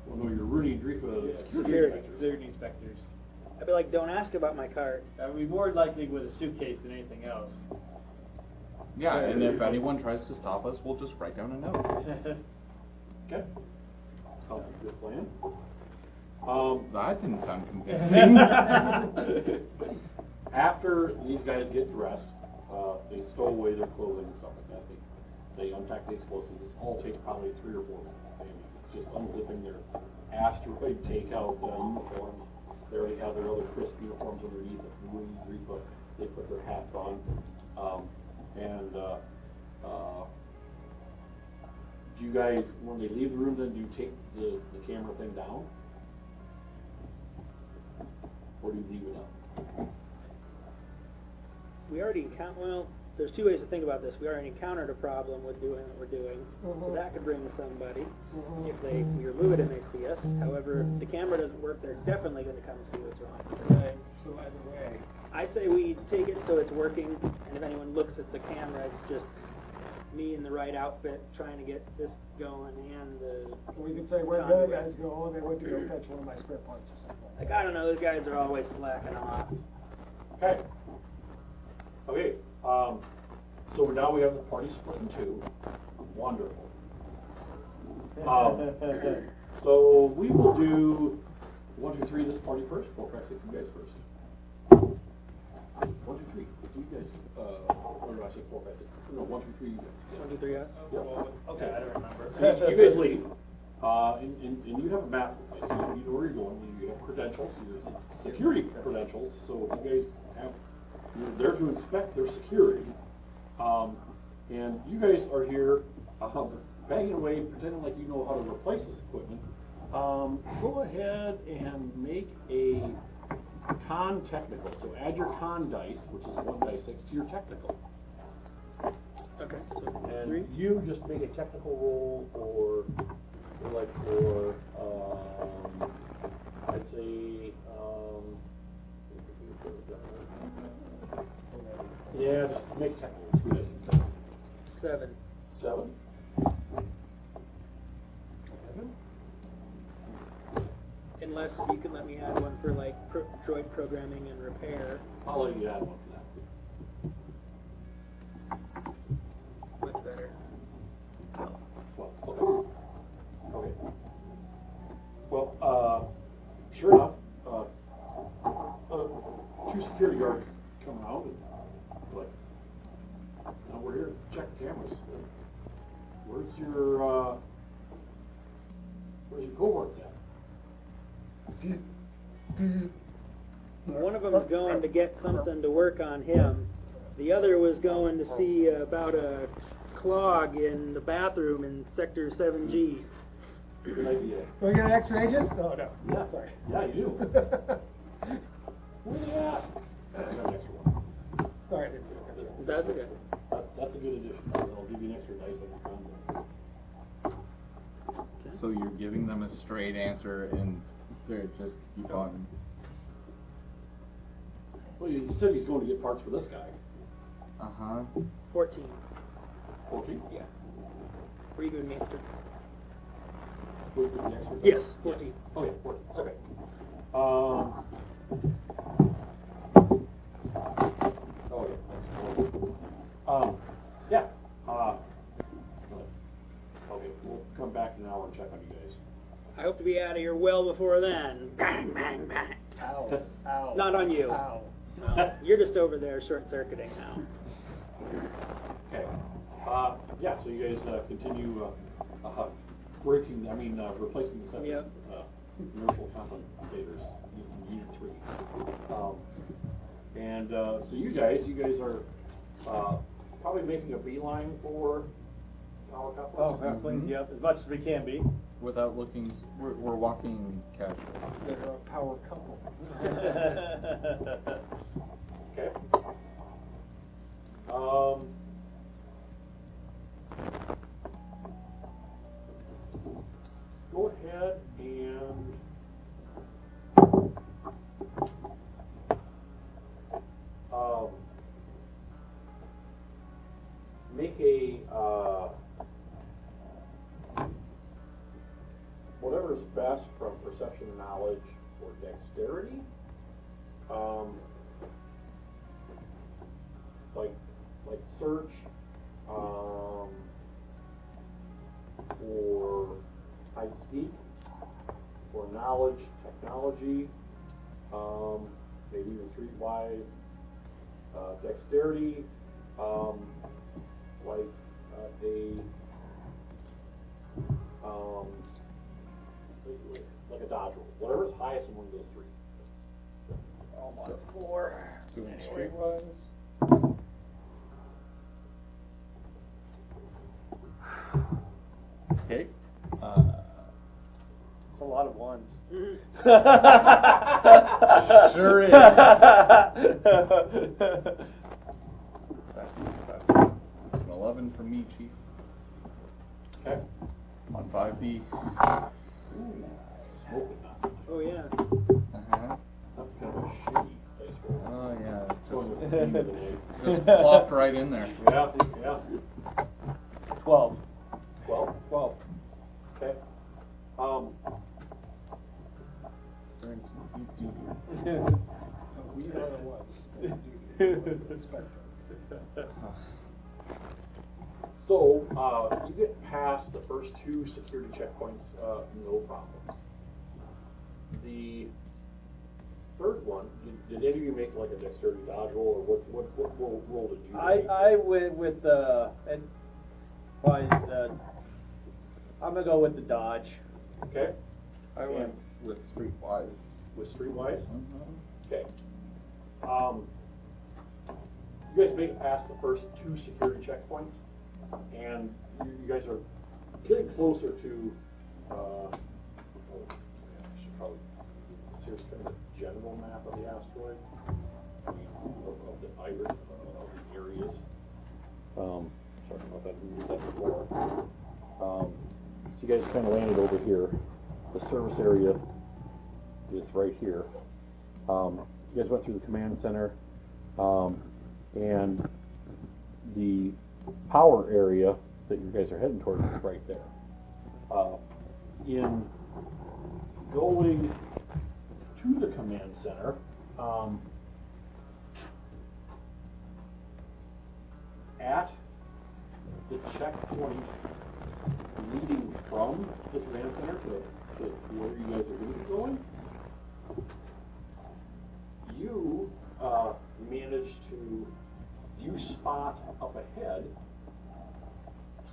Well, no, you're Rooney and Drifa Security. Security inspectors. I'd be like, don't ask about my cart. I would be more likely with a suitcase than anything else. Yeah, and if anyone tries to stop us, we'll just write down a note. Okay. Sounds like a good plan. That didn't sound convincing. After these guys get dressed, they stow away their clothing and stuff like that. They unpack the explosives. This all takes probably 3 or 4 minutes. just unzipping their asteroid takeout uniforms. They already have their other crisp uniforms underneath it. They put their hats on. Do you guys, when they leave the room, then do you take the camera thing down? Or do you leave it up? We already well, there's two ways to think about this. We already encountered a problem with doing what we're doing, so that could bring somebody if we remove it and they see us. However, if the camera doesn't work, they're definitely going to come see what's wrong. Right, so either way. I say we take it so it's working, and if anyone looks at the camera, it's just me in the right outfit trying to get this going and the We could say, where the other guys go, oh, they went to go fetch one of my spare parts or something. like, I don't know, those guys are always slacking off. Okay. Okay. So now we have the party split in two. Wonderful. So we will do 1, 2, 3 this party first, 4, 5, 6 you guys first. 1, 2, 3. You guys, or did I say 4, 5, 6? No, 1, 2, 3 you guys. 1, 2, 3 us? Yep. Okay, I don't remember. So you guys leave, and you have a map. So you know where you're going. You have credentials. Your security credentials. So you guys have, you're there to inspect their security. And you guys are here banging away, pretending like you know how to replace this equipment. Go ahead and make a con technical. So add your con dice, which is 1d6, to your technical. Okay, so And 3? you just make a technical roll for I'd say, yeah, just make technical 2 dice. 7. 7? Unless you can let me add one for like droid programming and repair. I'll let you add one for that. Much better. Well, okay. Okay. Well, sure enough, 2 security guards come out and like, now we're here to check the cameras. Where's your cohorts at? One of them's going to get something to work on him. The other was going to see about a clog in the bathroom in Sector 7G. Good idea. Do we get an extra aegis? Oh, no. Yeah. Sorry. Yeah, you do. Where are you at? I got an extra one. Sorry, I didn't do it. That's okay. That's a good addition. I'll give you an extra dice on your combo. So you're giving them a straight answer and they're just keep on. Well, you said he's going to get parts for this guy. 14. 14? Yeah. Were you doing the extra? With the extra dice? Yes, 14. Yeah. Okay, 14. Okay. Yeah. Okay, we'll come back in an hour and check on you guys. I hope to be out of here well before then. Bang, bang, bang. Ow. Ow. Not on you. Ow. No, you're just over there short-circuiting now. Okay. Yeah, so you guys continue replacing the second Yep. inertial compensators in Unit 3. So you guys are probably making a beeline for power couplers. Oh, that cleans you up as much as we can be. Without looking, we're walking casually. They're a power couple. Okay. Go ahead and make a whatever's best from perception, knowledge, or dexterity. Like search, or hide and seek, or knowledge, technology, maybe even streetwise, dexterity, like like a dodge roll. Whatever's highest in one of those three. I'm on 4. Doing streetwise. Okay. It's a lot of ones. Sure is. That's an 11 from me, Chief. Okay. On 5B. Smoking that. Oh yeah. Uh-huh. That's kind of a shitty dice roll. Oh, yeah. Going with the theme of the day. Just plopped right in there. Yeah, yeah. 12. 12? 12. Okay. During some deep We are the ones that do the spectrum. So, you get past the first 2 security checkpoints, no problem. The third one, did any of you make like a dexterity dodge roll, or what roll did you make? I went with I'm gonna go with the dodge. Okay. I went with streetwise. With streetwise? Mm-hmm. Okay. You guys make it past the first 2 security checkpoints, and you guys are getting closer to, I should probably, here's kind of a general map of the asteroid, I mean, of the island, of the areas. Sorry about that, we did that before. So you guys kind of landed over here. The service area is right here. You guys went through the command center, and the power area that you guys are heading towards is right there. In going to the command center, at the checkpoint leading from the command center to where you guys are going to be going, you managed to, you spot up ahead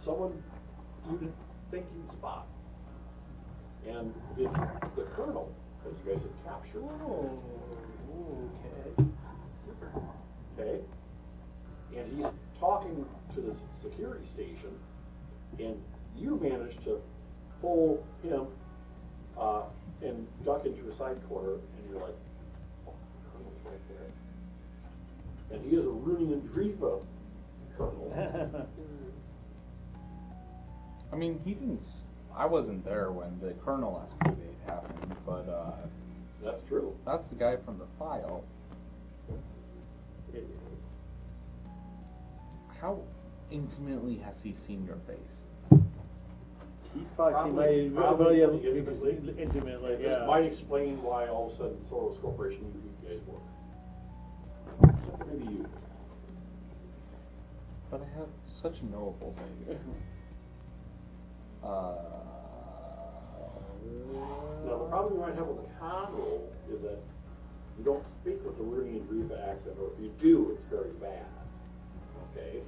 someone you didn't think you'd spot. And it's the colonel that you guys have captured. Oh, okay. Super. Okay? And he's talking to the security station, and you managed to pull him and duck into a side corner, and you're like, oh, the colonel's right there. And he is a Rooney and Driva colonel. I mean, he didn't. I wasn't there when the Colonel escapade happened, but That's true. that's the guy from the file. It is. How intimately has he seen your face? He's probably seen Probably intimately. Intimately, This yeah. might explain why all of a sudden Soros Corporation knew who you guys were. Except for maybe you. But I have such a knowable face. Now, the problem you might have with the con roll is that you don't speak with the Rooney and Driva accent, or if you do, it's very bad. Okay?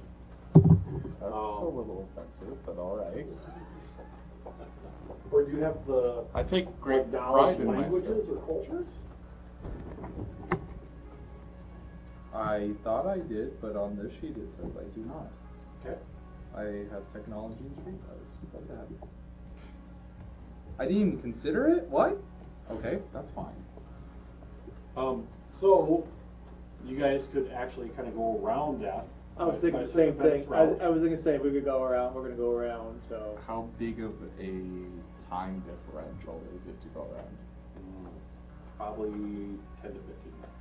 That's a little offensive, but alright. Or do you have the I take great knowledge pride in my languages stuff. or cultures? I thought I did, but on this sheet it says I do not. Okay. I have technology and streetwise. What the heck? I didn't even consider it? What? Okay, that's fine. So, you guys could actually kind of go around that. I was thinking by the same Venice thing. route. I was going to say, if we could go around, we're going to go around, so. How big of a time differential is it to go around? Probably 10 to 15 minutes.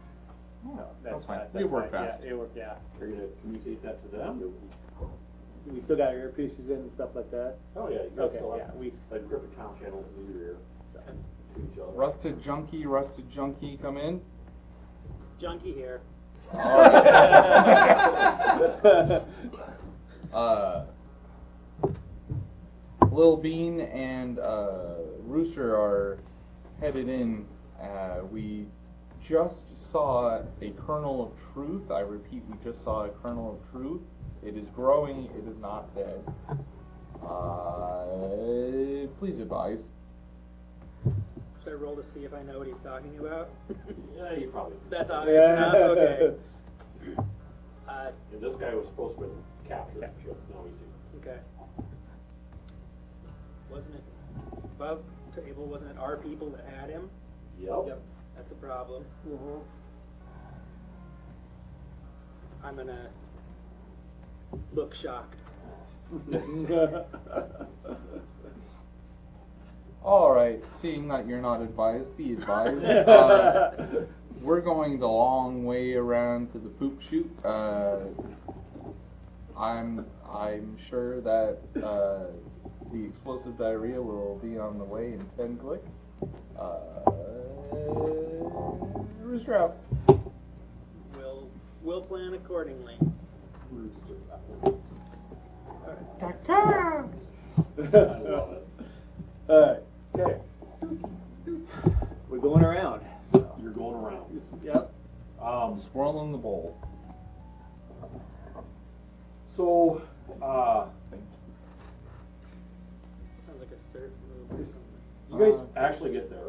Oh, That's fine. That's We work fine. fast. Yeah, it worked, yeah. Are you going to communicate that to them? We still got our earpieces in and stuff like that. Oh yeah, you guys Okay, still yeah, have we- encrypted comm channels in your ear. So, to each other. Rusted junkie, come in. Junkie here. Lil Bean and Rooster are headed in. We just saw a kernel of truth. I repeat, we just saw a kernel of truth. It is growing. It is not dead. Please advise. Should I roll to see if I know what he's talking about? Yeah, you probably. That's obvious enough? Okay. And this guy was supposed to be captured. Now we see. Okay. Wasn't it above table? Wasn't it our people that had him? Yep. That's a problem. I'm gonna look shocked. Alright, seeing that you're not advised, be advised. We're going the long way around to the poop chute. I'm sure that the explosive diarrhea will be on the way in 10 clicks. Rooster out. We'll plan accordingly. I love it. Alright, okay. We're going around. So. You're going around. Yep. Swirling the bowl. So, Sounds like a surf move or something. you guys actually get there.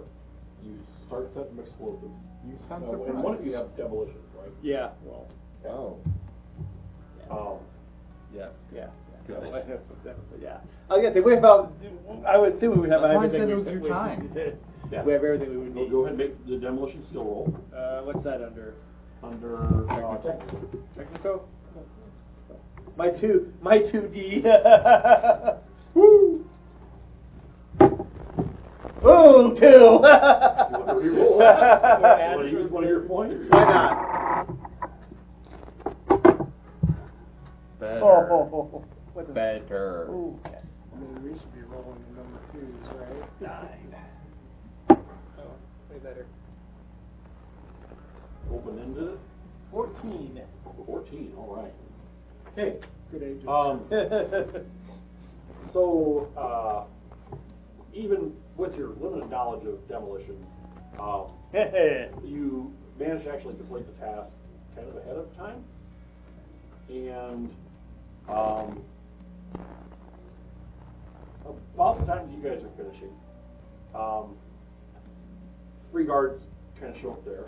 You start setting explosives. You sound And surprised. one of you have demolitions, right? Yeah. Well. Oh. Um, Yes. Yeah. Good. Yeah. I was gonna say we have about. I was assuming we have That's why I everything. said it we- was your we- time. Yeah. We have everything we would go need. ahead and make the demolition skill roll. What's that under? Under Technical. My 2D. Woo! Ooh, 2! You want to reroll that? You want to use one of your points? Why not? Better. Oh, what the? Better. Ooh, yes. I mean, we should be rolling the number 2s, right? 9. Oh, way better. Open-ended. 14. 14. All right. Okay. Good age. So, even with your limited knowledge of demolitions, you managed to actually complete the task kind of ahead of time. And about the time you guys are finishing, 3 guards kind of show up there.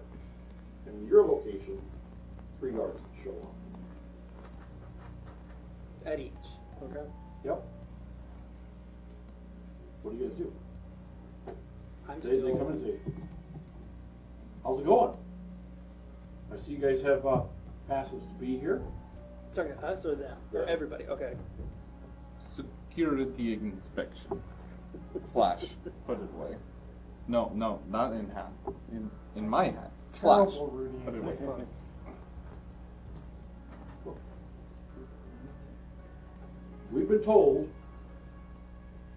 And your location, 3 guards show up. At each. Okay. Yep. What do you guys do? They come and say, how's it going? I see you guys have passes to be here. Talking to us or them? Or everybody? Okay. Security inspection. Flash. Put it away. No, not in hand. In my hand. Flash. Terrible, Rudy. Put it away. We've been told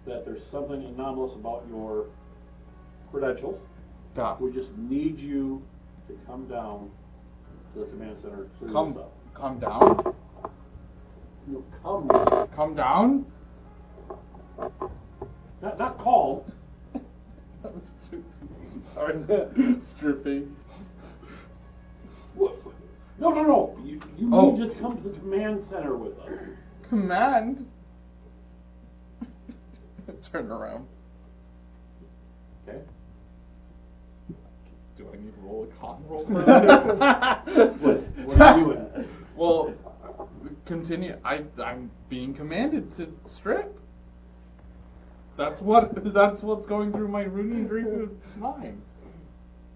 that there's something anomalous about your credentials. We just need you to come down to the command center, clear this up. Come down. You come. Come down. Not calm. Sorry. Stripping. What? No. You need to come to the command center with us. Command. Turn around. Okay. Do I need to roll a con roll? What are you doing? Well, continue. I'm being commanded to strip. That's what's going through my Rooney Dream mind.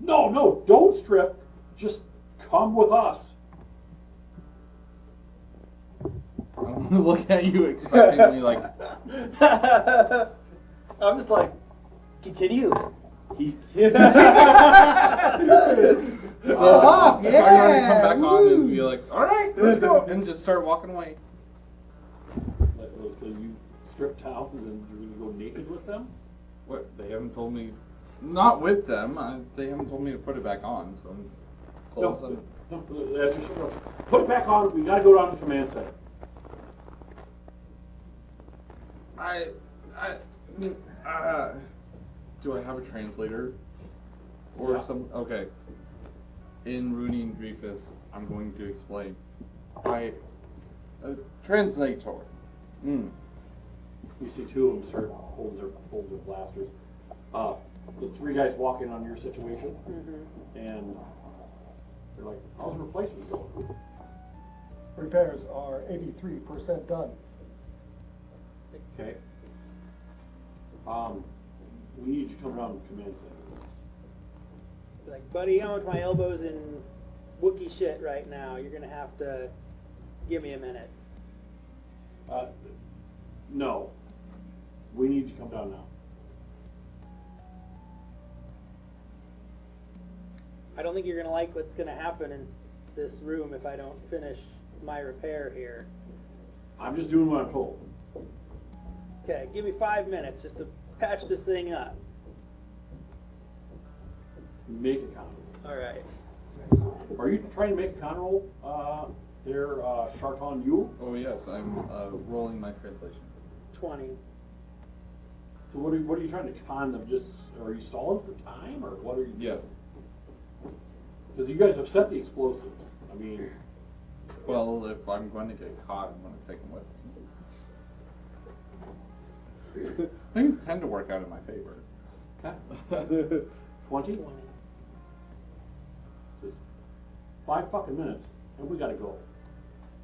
No, don't strip. Just come with us. I'm gonna look at you expectingly like. I'm just like, continue. So I'm gonna come back on and be like, all right, let's go, and just start walking away. So you strip down and then you're gonna go naked with them? What? They haven't told me. Not with them. They haven't told me to put it back on. So I'm close. No, as you should. Put it back on. We gotta go down to command center. Do I have a translator? Or Yeah. some? Okay. In Rooney and Griefus, I'm going to explain. Translator. You see 2 of them start holding their blasters. the three guys walk in on your situation, Mm-hmm. and they're like, how's the replacement going? Repairs are 83% done. Okay. We need you to come down to the command center with us. Like, buddy, I'm with my elbows in Wookiee shit right now. You're gonna have to give me a minute. No. We need you to come down now. I don't think you're gonna like what's gonna happen in this room if I don't finish my repair here. I'm just doing what I'm told. Okay, give me 5 minutes just to patch this thing up. Make a con roll. All right. Are you trying to make a con roll there, Tann'Yuu? Oh yes, I'm rolling my translation. 20. So what are you trying to con them? Just, are you stalling for time, or what are you? Yes. Because you guys have set the explosives. I mean, Well, if I'm going to get caught, I'm going to take them with me. Things tend to work out in my favor. okay. 20? Just 5 fucking minutes, and we gotta go.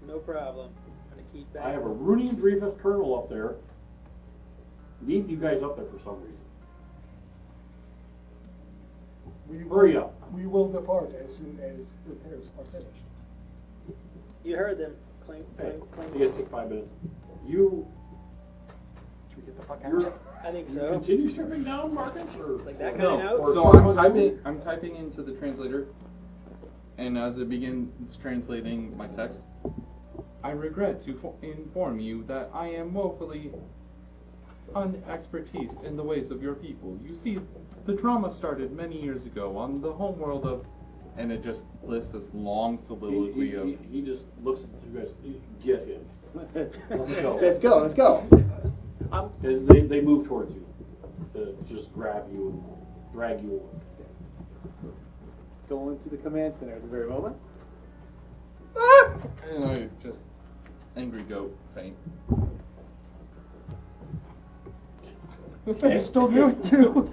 No problem. I'm gonna keep that. I have a Rooney and Grievous colonel up there. Need you guys up there for some reason. Hurry up. We will depart as soon as repairs are finished. You heard them. Clink, Okay, clink, clink. so you guys take 5 minutes. You Should we get the fuck out? You're- I think you so. continue stripping down, Marcus, or Like that No, kind of or so Tann'Yuu? I'm typing into the translator, and as it begins translating my text, I regret to inform you that I am woefully unexpertise in the ways of your people. You see, the drama started many years ago on the homeworld of, and it just lists this long soliloquy of. He just looks at you guys. Get him. Let's go. Let's go, let's go. And they move towards you to just grab you and drag you over. Going to the command center at the very moment. And I just angry goat faint. You still do it too.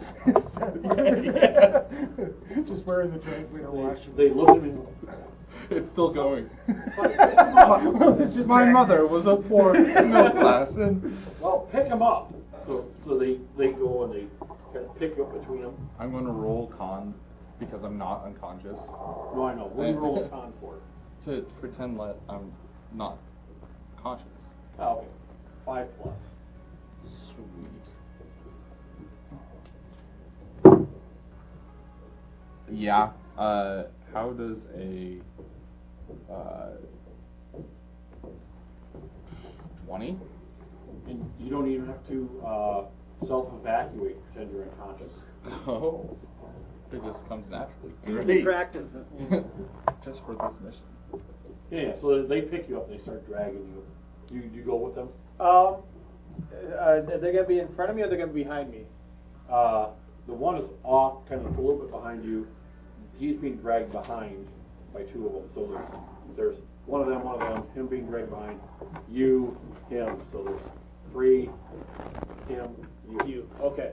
Just wearing the translator watch. They look at me. It's still going. It's just My dragging. mother was a poor middle class, and Well, pick him up. So they go and they kind of pick you up between them. I'm going to roll con because I'm not unconscious No, I know. What do you roll a con for? to pretend that I'm not conscious. Oh, okay. 5 plus. Sweet. Yeah. How does a 20? And you don't even have to self-evacuate, pretend you're unconscious. Oh, it just comes naturally. He's been practicing. Just for this mission. Yeah, so they pick you up and they start dragging you. You go with them? They're gonna be in front of me or they're gonna be behind me? The one is off, kind of a little bit behind you. He's being dragged behind by 2 of them. So there's one of them, him being dragged behind, you, him. So there's 3, him, you. Okay.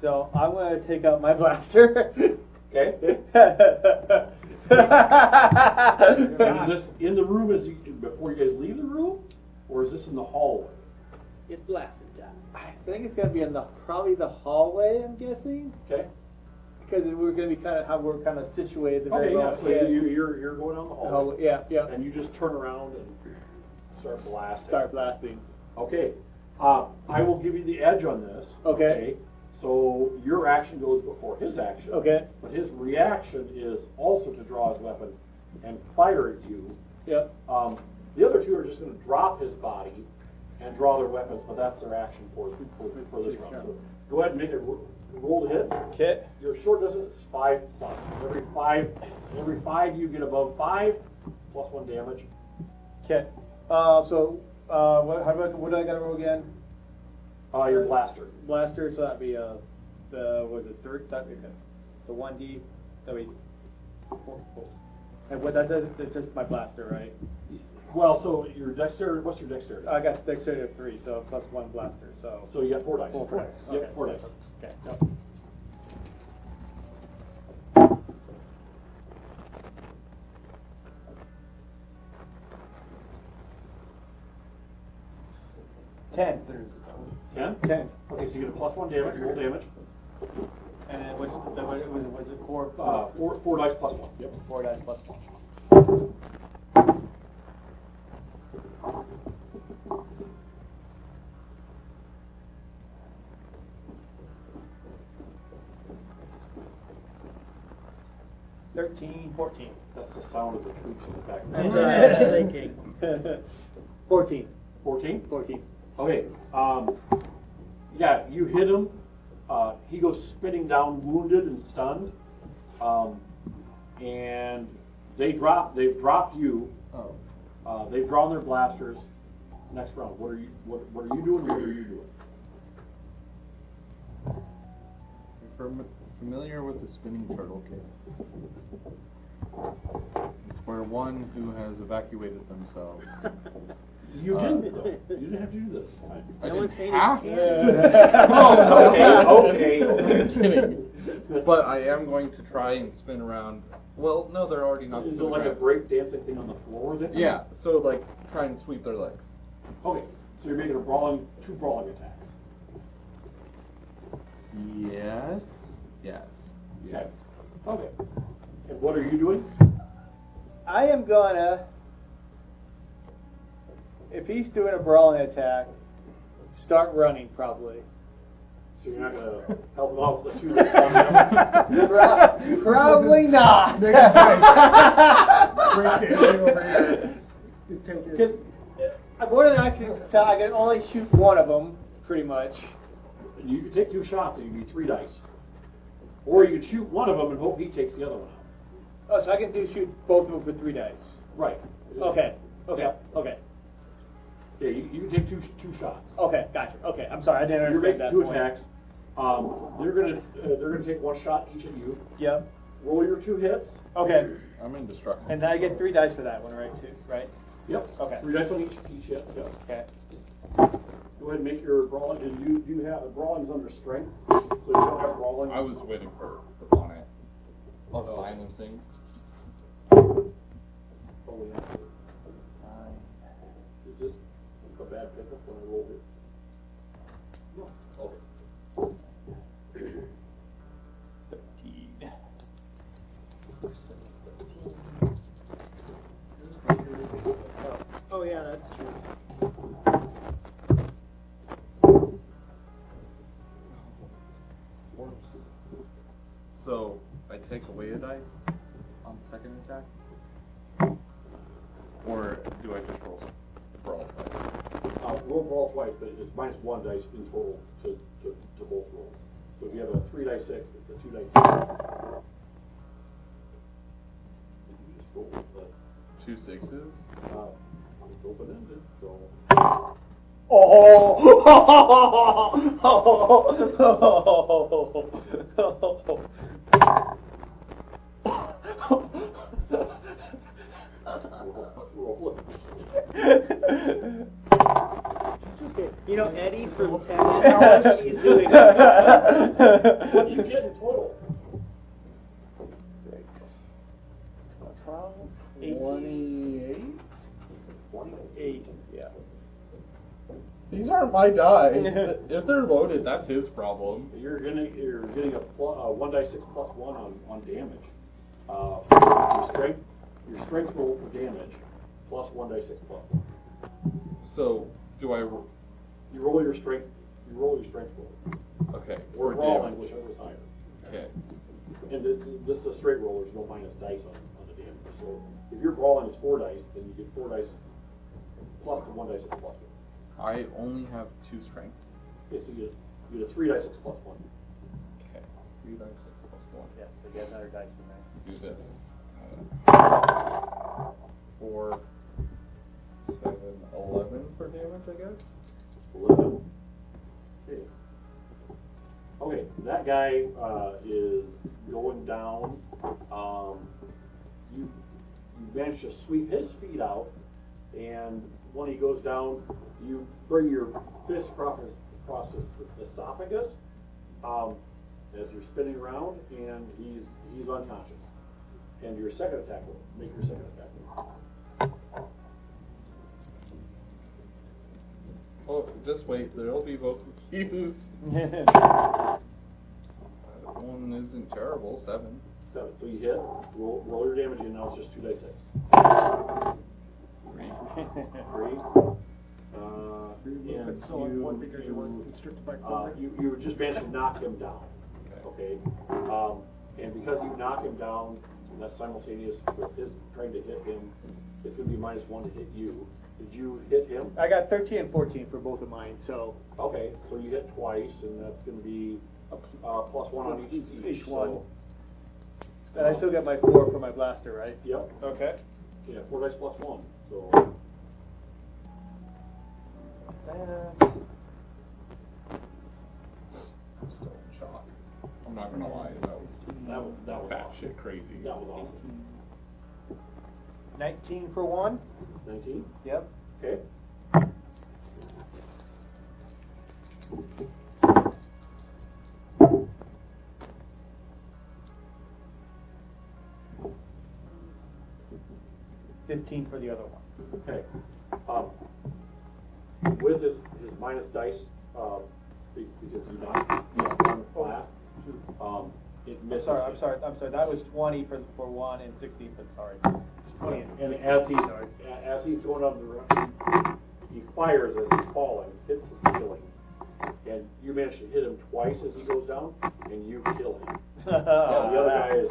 So I'm gonna take out my blaster. Okay? And is this in the room before you guys leave the room? Or is this in the hallway? It's blasting time. I think it's gonna be in probably the hallway. I'm guessing Okay? because we're gonna be kind of how we're kind of situated. The Okay, very yeah, well. so you're going down the hallway. Yeah. And you just turn around and start blasting. Start blasting. Okay. I will give you the edge on this. Okay. So your action goes before his action. Okay. But his reaction is also to draw his weapon and fire at you. Yep. The other 2 are just going to drop his body and draw their weapons, but that's their action for this round. So go ahead and make a roll to hit. Okay. Your short distance is 5 plus. Every five you get above 5 plus 1 damage. Okay. So what do I gotta roll again? Your blaster. Blaster. So that'd be was it 3rd? That'd be good. So 1d. That'd be 4. And what that does? It's just my blaster, right? Well, so your dexterity. What's your dexterity? I got dexterity of 3, so plus 1 blaster. So So you got 4 dice. 4 dice. Yep, Okay. 4 dice. Okay. Yep. 10. 10? 10. Okay, so you get a +1 damage, roll damage. And was it 4? 4 dice +1. Yep. 4 dice plus 1. $13, 14. That's the sound of the troops in the back. That's what I was thinking. 14. 14? 14. Okay. Yeah, you hit him. He goes spinning down, wounded and stunned. And they've dropped you. Oh. They've drawn their blasters. Next round. What are you doing? What are you doing? Familiar with the spinning turtle cave? It's where one who has evacuated themselves. You didn't though. You didn't have to do this. I No didn't one's saying have you to. Oh, okay. I'm kidding. But I am going to try and spin around. Well, no, they're already not. Is it like a break dancing thing on the floor then? Yeah. So like try and sweep their legs. Okay. So you're making two brawling attacks. Yes. Yes. Yes. Okay. And what are you doing? I am gonna, if he's doing a brawling attack, start running probably. So you're not going to help him out with the 2 that's on him? Probably not. Break dancing over here. You take it. Because I'm going to actually, I can only shoot one of them, pretty much. You can take 2 shots and you need 3 dice. Or you can shoot one of them and hope he takes the other one out. Oh, so I can shoot both of them with 3 dice. Right. Okay. Yeah, you can take two shots. Okay, gotcha. Okay, I'm sorry, I didn't You're understand making that 2 point. attacks. They're gonna take 1 shot each of you. Yep. Roll your 2 hits. Okay. I'm indestructible. And then I get 3 dice for that one, right? Too, right? Yep. Okay. 3 dice on each hit. Yep. Okay. Go ahead and make your brawling. And you have brawling's under strength, so you don't have brawling. I was waiting for the bonnet of silencing. Oh, yeah. Is this a bad pickup when I roll it? No. Okay. 13. Oh yeah, that's true. So I take away a dice on the second attack, or do I just roll brawl twice? Roll brawl twice, but it's -1 dice in total to both rolls. So if you have a 3 dice 6, it's a 2 dice 6. You just roll the 2 6s. It's open ended, so. Roll it. You know Eddie from Tann'Yuu, he's doing it. What do you get in total? 12, 28. 28. yeah. These aren't my die. If they're loaded, that's his problem. You're getting a 1 dice 6 plus 1 on damage. Your strength roll for damage plus 1 dice 6 plus 1. So do I? You roll your strength. You roll your strength roll. Okay. Or for brawling, damage. whichever is higher. Okay. And this is a straight roll. There's no minus dice on the damage. So if your brawling is 4 dice, then you get 4 dice plus the 1 dice 6 plus 1. I only have 2 strength. Okay, so you get a 3 dice 6 plus 1. Okay. 3 dice 6 plus 1. Yeah, so you get another dice in there. Do this. 4, 7, 11 for damage, I guess. 11. Okay. Okay, that guy is going down. You manage to sweep his feet out, and when he goes down, you bring your fist across his esophagus as you're spinning around, and he's unconscious. And your second attack will make your second attack roll. Oh, Just wait, there'll be vocal cues. That one isn't terrible, 7. 7. So you hit. Roll your damage in. Now it's just 2d6. 3. And It's so one because you weren't constricted by clothing. you just managed to knock him down. Okay. And because you knock him down, and that's simultaneous with his trying to hit him, it's going to be -1 to hit you. Did you hit him? I got 13 and 14 for both of mine, so. Okay, so you hit twice, and that's going to be a +1 on each one. So, And I still got my 4 for my blaster, right? Yep. Okay. Yeah, 4 dice +1. So. I'm still in shock. I'm not gonna lie, that was batshit crazy. That was awesome. 19 for 1. 19. Yep. Okay. $15 for the other one. Okay. With his minus dice, because you knocked on flat, it misses. I'm sorry. That was 20 for 1 and 16 for, sorry. 20 And 16, as he's going up the run, he fires as he's falling, hits the ceiling, and you manage to hit him twice as he goes down, and you kill him. The other guy is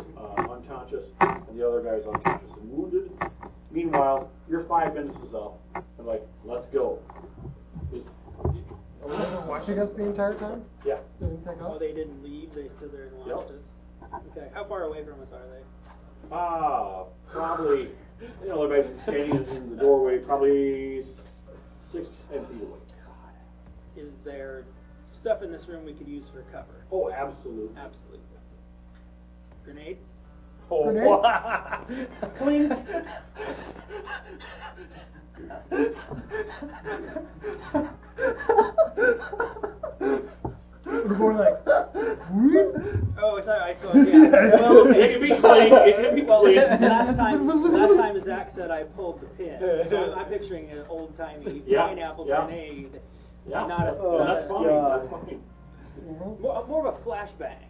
unconscious, and the other guy is unconscious and wounded. Meanwhile, your 5 minutes is up, and like, let's go. Are we gonna watching us the entire time? Yeah. They didn't take off? Oh, they didn't leave. They stood there and watched us. Okay. How far away from us are they? Probably, they might be standing in the doorway, probably 6 to 10 feet away. Is there stuff in this room we could use for cover? Oh, absolutely. Absolutely. Grenade? Oh, Grenade? Clink. We're like, Oh, sorry. I saw. Yeah. Well, okay. It can be clean. It can be Well, clean. last time Zach said I pulled the pin, so I'm picturing an old timey pineapple grenade. Yeah, Not a, that's fine. That's fine. More of a flashbang.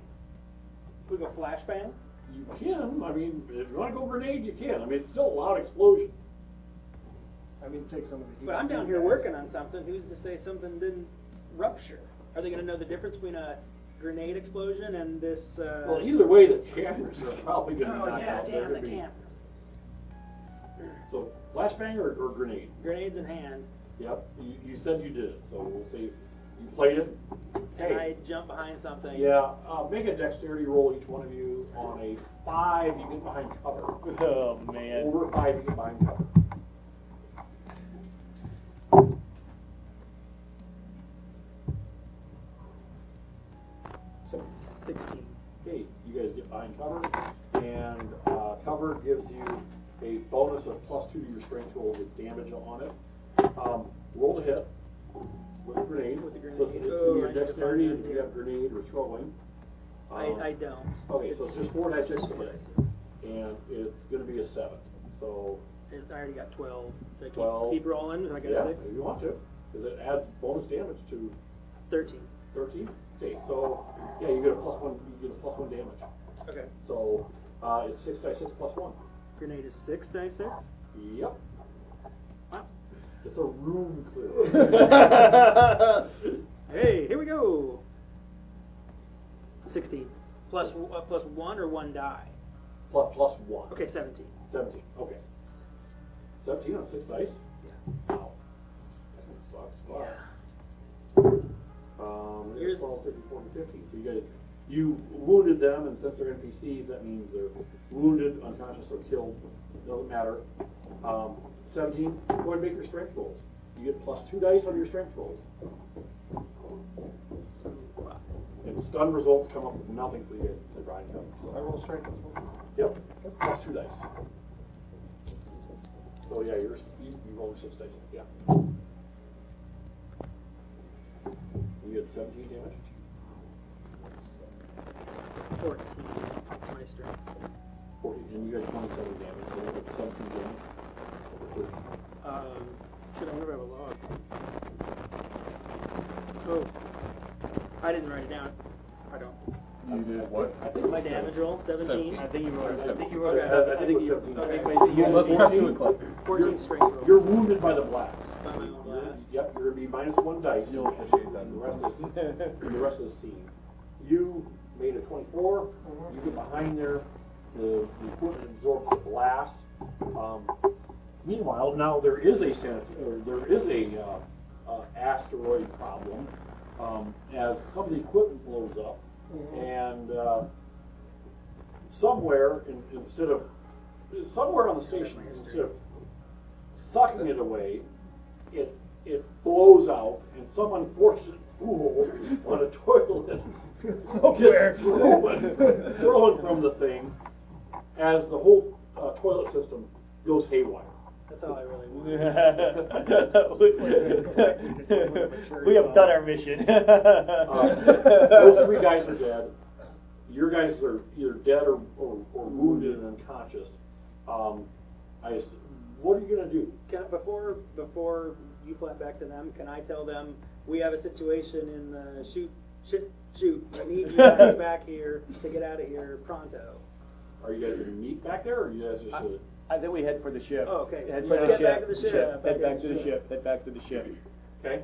We go flashbang. You can. I mean, if you want to go grenade, you can. I mean, it's still a loud explosion. I mean, take some of the heat. But I'm down here working on something. Who's to say something didn't rupture? Are they going to know the difference between a grenade explosion and this? Well, either way, the cameras are probably going to be knocked out. Damn the cameras. So, flashbang or grenade? Grenades in hand. Yep. You said you did it, so we'll say you played it. And I jump behind something. Yeah. Make a dexterity roll, each one of you. On a 5, you get behind cover. Oh, man. Over 5, you get behind cover. So, 16. okay, you guys get behind cover, and cover gives you a bonus of +2 to your strength roll with damage on it. Roll to hit with a grenade. With a grenade. So it's going to be your dexterity if you have grenade or throwing. I don't. Okay, so it's just 4 dice 6 to hit, and it's going to be a 7. So I already got 12. Do I 12. keep rolling. I got yeah, a 6. if you want to, because it adds bonus damage to 13. 13. Okay, so yeah, you get a +1. You get a +1 damage. Okay. So it's 6 dice 6 +1. Grenade is 6 dice 6. Yep. Wow. It's a room clear. Hey, here we go. 16. Plus 1 or 1 die? +1. Okay, 17. 17. Okay. 17 on 6 dice? Yeah. Wow. That's going to suck. Wow. Yours- 12, 13, 14, 15. So you wounded them, and since they're NPCs, that means they're wounded, unconscious, or killed. Doesn't matter. 17. Go ahead and make your strength rolls. You get +2 dice on your strength rolls. And stun results come up with nothing for you guys to grind up. So. I roll strength as well. Yep. +2 dice. So yeah, you roll 6 dice. Yeah. You get 17 damage. 14. My strength. 14, and you got 27 damage. So you get 17 damage. Should I wonder if I have a log? didn't write it down. I don't. You did what? I think My damage roll, 17. 17. I think you wrote it. I think you Okay. wrote it. I think it was 17. Okay, Well, let's cut to a clip. 14 strength roll. You're wounded by the blast. By my own blast. Yep, you're gonna be -1 dice. You'll appreciate that. in the rest of the scene. You made a 24. You get behind there. The equipment absorbs the blast. Meanwhile, now there is a asteroid problem as some of the equipment blows up, and somewhere on the station, instead of sucking it away, it blows out, and some unfortunate fool on a toilet gets thrown from the thing as the whole toilet system goes haywire. That's all I really want. We have done our mission. Those 3 guys are dead. Your guys are either dead or wounded and unconscious. What are you going to do? Before you flap back to them, can I tell them we have a situation in the shoot? I need you guys back here to get out of here pronto. Are you guys going to meet back there, or are you guys just going to... I think we head for the ship. Oh, okay. Head Yeah. for the Get ship. back to the ship. Head back to the ship. Head back to the ship. Okay.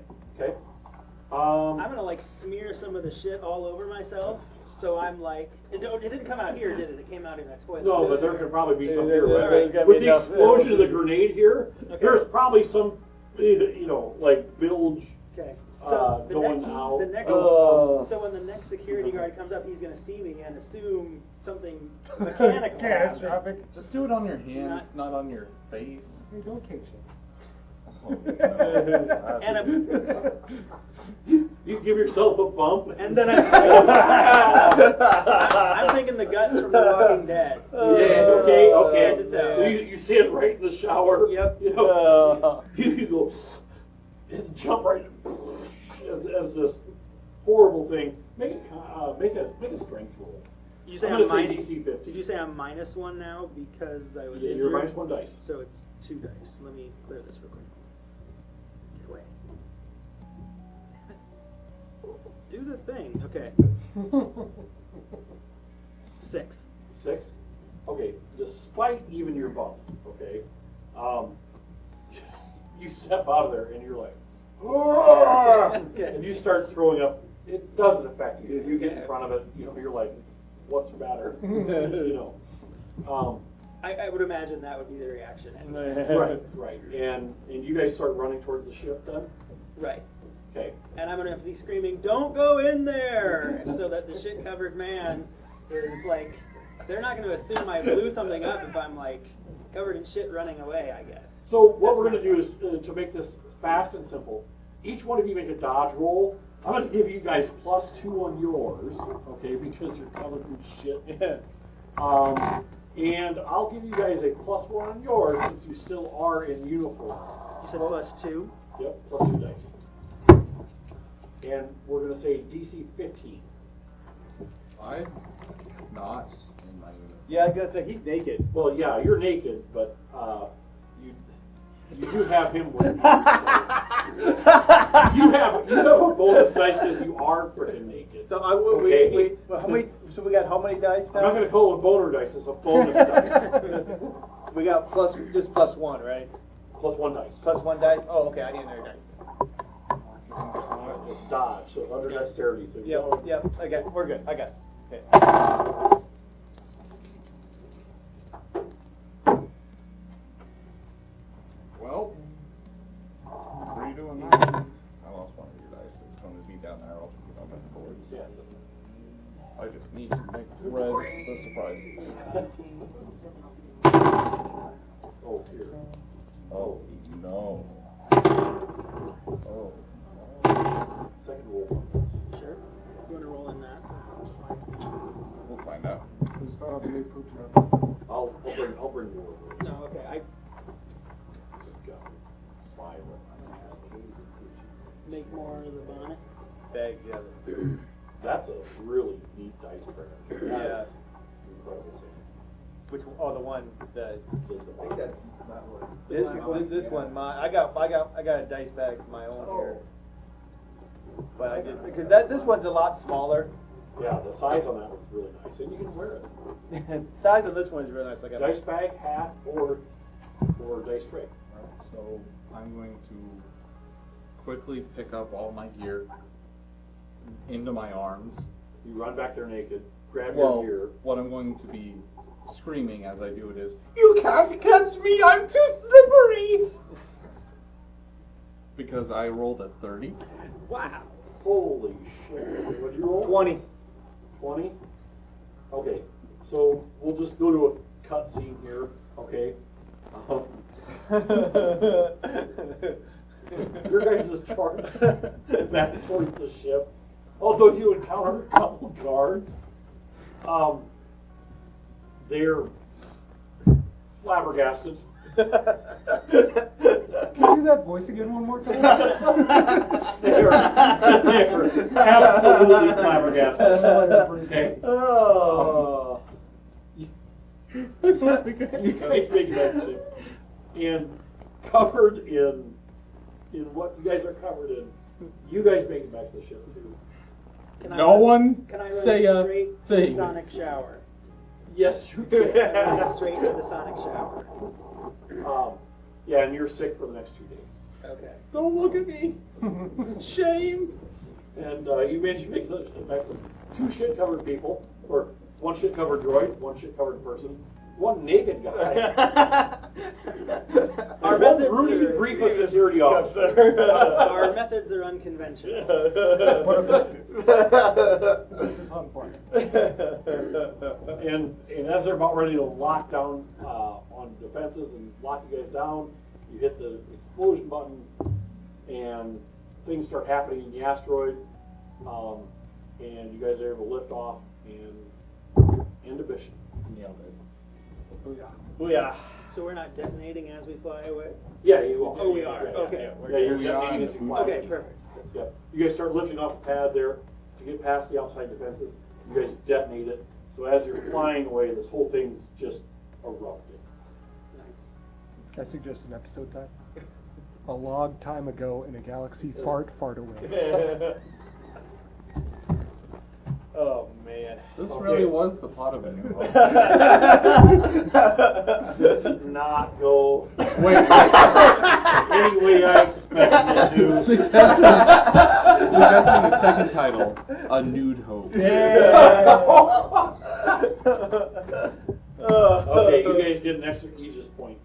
I'm gonna like smear some of the shit all over myself. So I'm like, it didn't come out here, did it? It came out in that toilet. No, but there could probably be some here, There's right? gotta With be the enough- explosion of the grenade here, Okay. there's probably some, like bilge. Okay. Going out. The next, Oh. so when the next security guard comes up, he's gonna see me and assume something mechanical happened. Catastrophic. Just do it on your hands, not on your face. Hey, don't kick shit. And You give yourself a bump. and then I'm thinking the guts from The Walking Dead. Yeah, okay. Head to toe. So you see it right in the shower. Yep. You go and jump right as this horrible thing. Make a strength roll. You say I'm I'm gonna say minus. DC 50. Did you say I'm -1 now because I was Yeah, injured? you're -1 dice. So it's 2 dice. Let me clear this real quick. Get away. Damn it. Do the thing. Okay. 6. 6. Okay. Despite even your bump, okay, you step out of there and you're like, Okay. and you start throwing up. It doesn't affect you. You get in front of it. You're like, what's the matter? I would imagine that would be the reaction. Anyway. Right. And you guys start running towards the ship then? Right. Okay. And I'm gonna be screaming, "Don't go in there!" so that the shit-covered man is like, they're not gonna assume I blew something up if I'm like covered in shit running away. I guess. So what That's we're going to my do is, to make this fast and simple, each one of you make a dodge roll. I'm going to give you guys +2 on yours, okay, because you're covered in shit. And I'll give you guys a +1 on yours since you still are in uniform. You said +2. Yep, +2 dice. And we're going to say DC 15. I'm not in my unit. Yeah, I was gonna say he's naked. Well, yeah, you're naked, but you do have him with you. So you have a bonus dice because you are freaking naked. So Okay. how many? So we got how many dice now? I'm not going to call it a boner dice. It's a bonus dice. We got just +1, right? +1 dice. +1 dice. Oh, okay. I need another dice. It's dodge, so it's under dexterity. So Yep. Okay, we're good. I got it. Okay. Well, what are you doing now? I lost one of your dice. It's going to be down there. I'll put it on the board. Yeah, it doesn't- I just need to make red the surprise. Oh, here. Oh, no. Oh. Second roll. Sure. You want to roll in that? We'll find out. Who's thought of the new poop truck? I'll bring more of those. No. Okay. Just go. Slide with Make more of the bonus. Bags, yeah. That's a really neat dice brand. Yeah. Incredible thing. Which one? Oh, the one that. I think that's not what. This one. I got a dice bag of my own here. But I just because this one's a lot smaller. Yeah, the size on that one's really nice, and you can wear it. The size of this one is really nice. Like a Dice bag, hat, or dice tray. Alright, so I'm going to quickly pick up all my gear into my arms. You run back there naked, grab Well, your gear. what I'm going to be screaming as I do it is, "You can't catch me! I'm too slippery!" Because I rolled a 30. Wow. Holy shit! What did you roll? 20. 20? Okay, so we'll just go to a cut scene here, okay? Your guys' charge back towards the ship. Although you encounter a couple guards, they're flabbergasted. Can you do that voice again one more time? They're absolutely flabbergasted. Okay. Oh. You guys make that shit. And covered in what you guys are covered in, you guys make it back to the ship too. Can No one Can I run say a straight to thing. the sonic shower? Yes, you can. Run straight to the sonic shower. Yeah, and you're sick for the next 2 days. Okay. Don't look at me! Shame! And you managed to make it back with 2 shit-covered people, or 1 shit-covered droid, 1 shit-covered person, 1 naked guy. Our and 1 methods brooding are- brief security officer. Our methods are unconventional. This is on point. And as they're about ready to lock down on defenses and lock you guys down, you hit the explosion button, and things start happening in the asteroid, and you guys are able to lift off and end the mission. Nailed it. Booyah. So we're not detonating as we fly away? Yeah, you will. Oh, we are. Yeah, Okay. Yeah, you're We are. detonating as you fly. Okay, perfect. Yeah. You guys start lifting off the pad there to get past the outside defenses. You guys detonate it. So as you're flying away, this whole thing's just erupted. I suggest an episode time. A long time ago in a galaxy fart away. Oh man. This Okay. really was the plot of a new hope. This did not go Wait, any way I expected it to. Suggesting the second title, A Nude Hope. Okay, you guys get an extra Aegis point.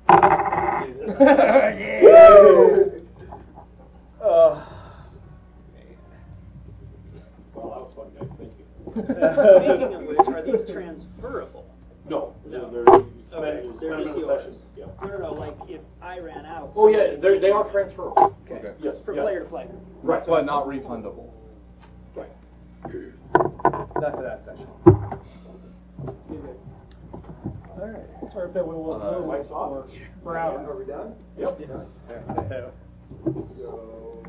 Well, that was fun, guys. Thank you. Speaking of which, are these transferable? No, No. they're Okay, they're just in yours. sessions. Yeah. No, like if I ran out. Oh yeah, they are transferable. Okay. Yes. From yes. player to player. Right. But not refundable. Right. Not for that session. Alright. Sorry if that went a little Mike's off. we're out. Are we done? Yep. Yeah. So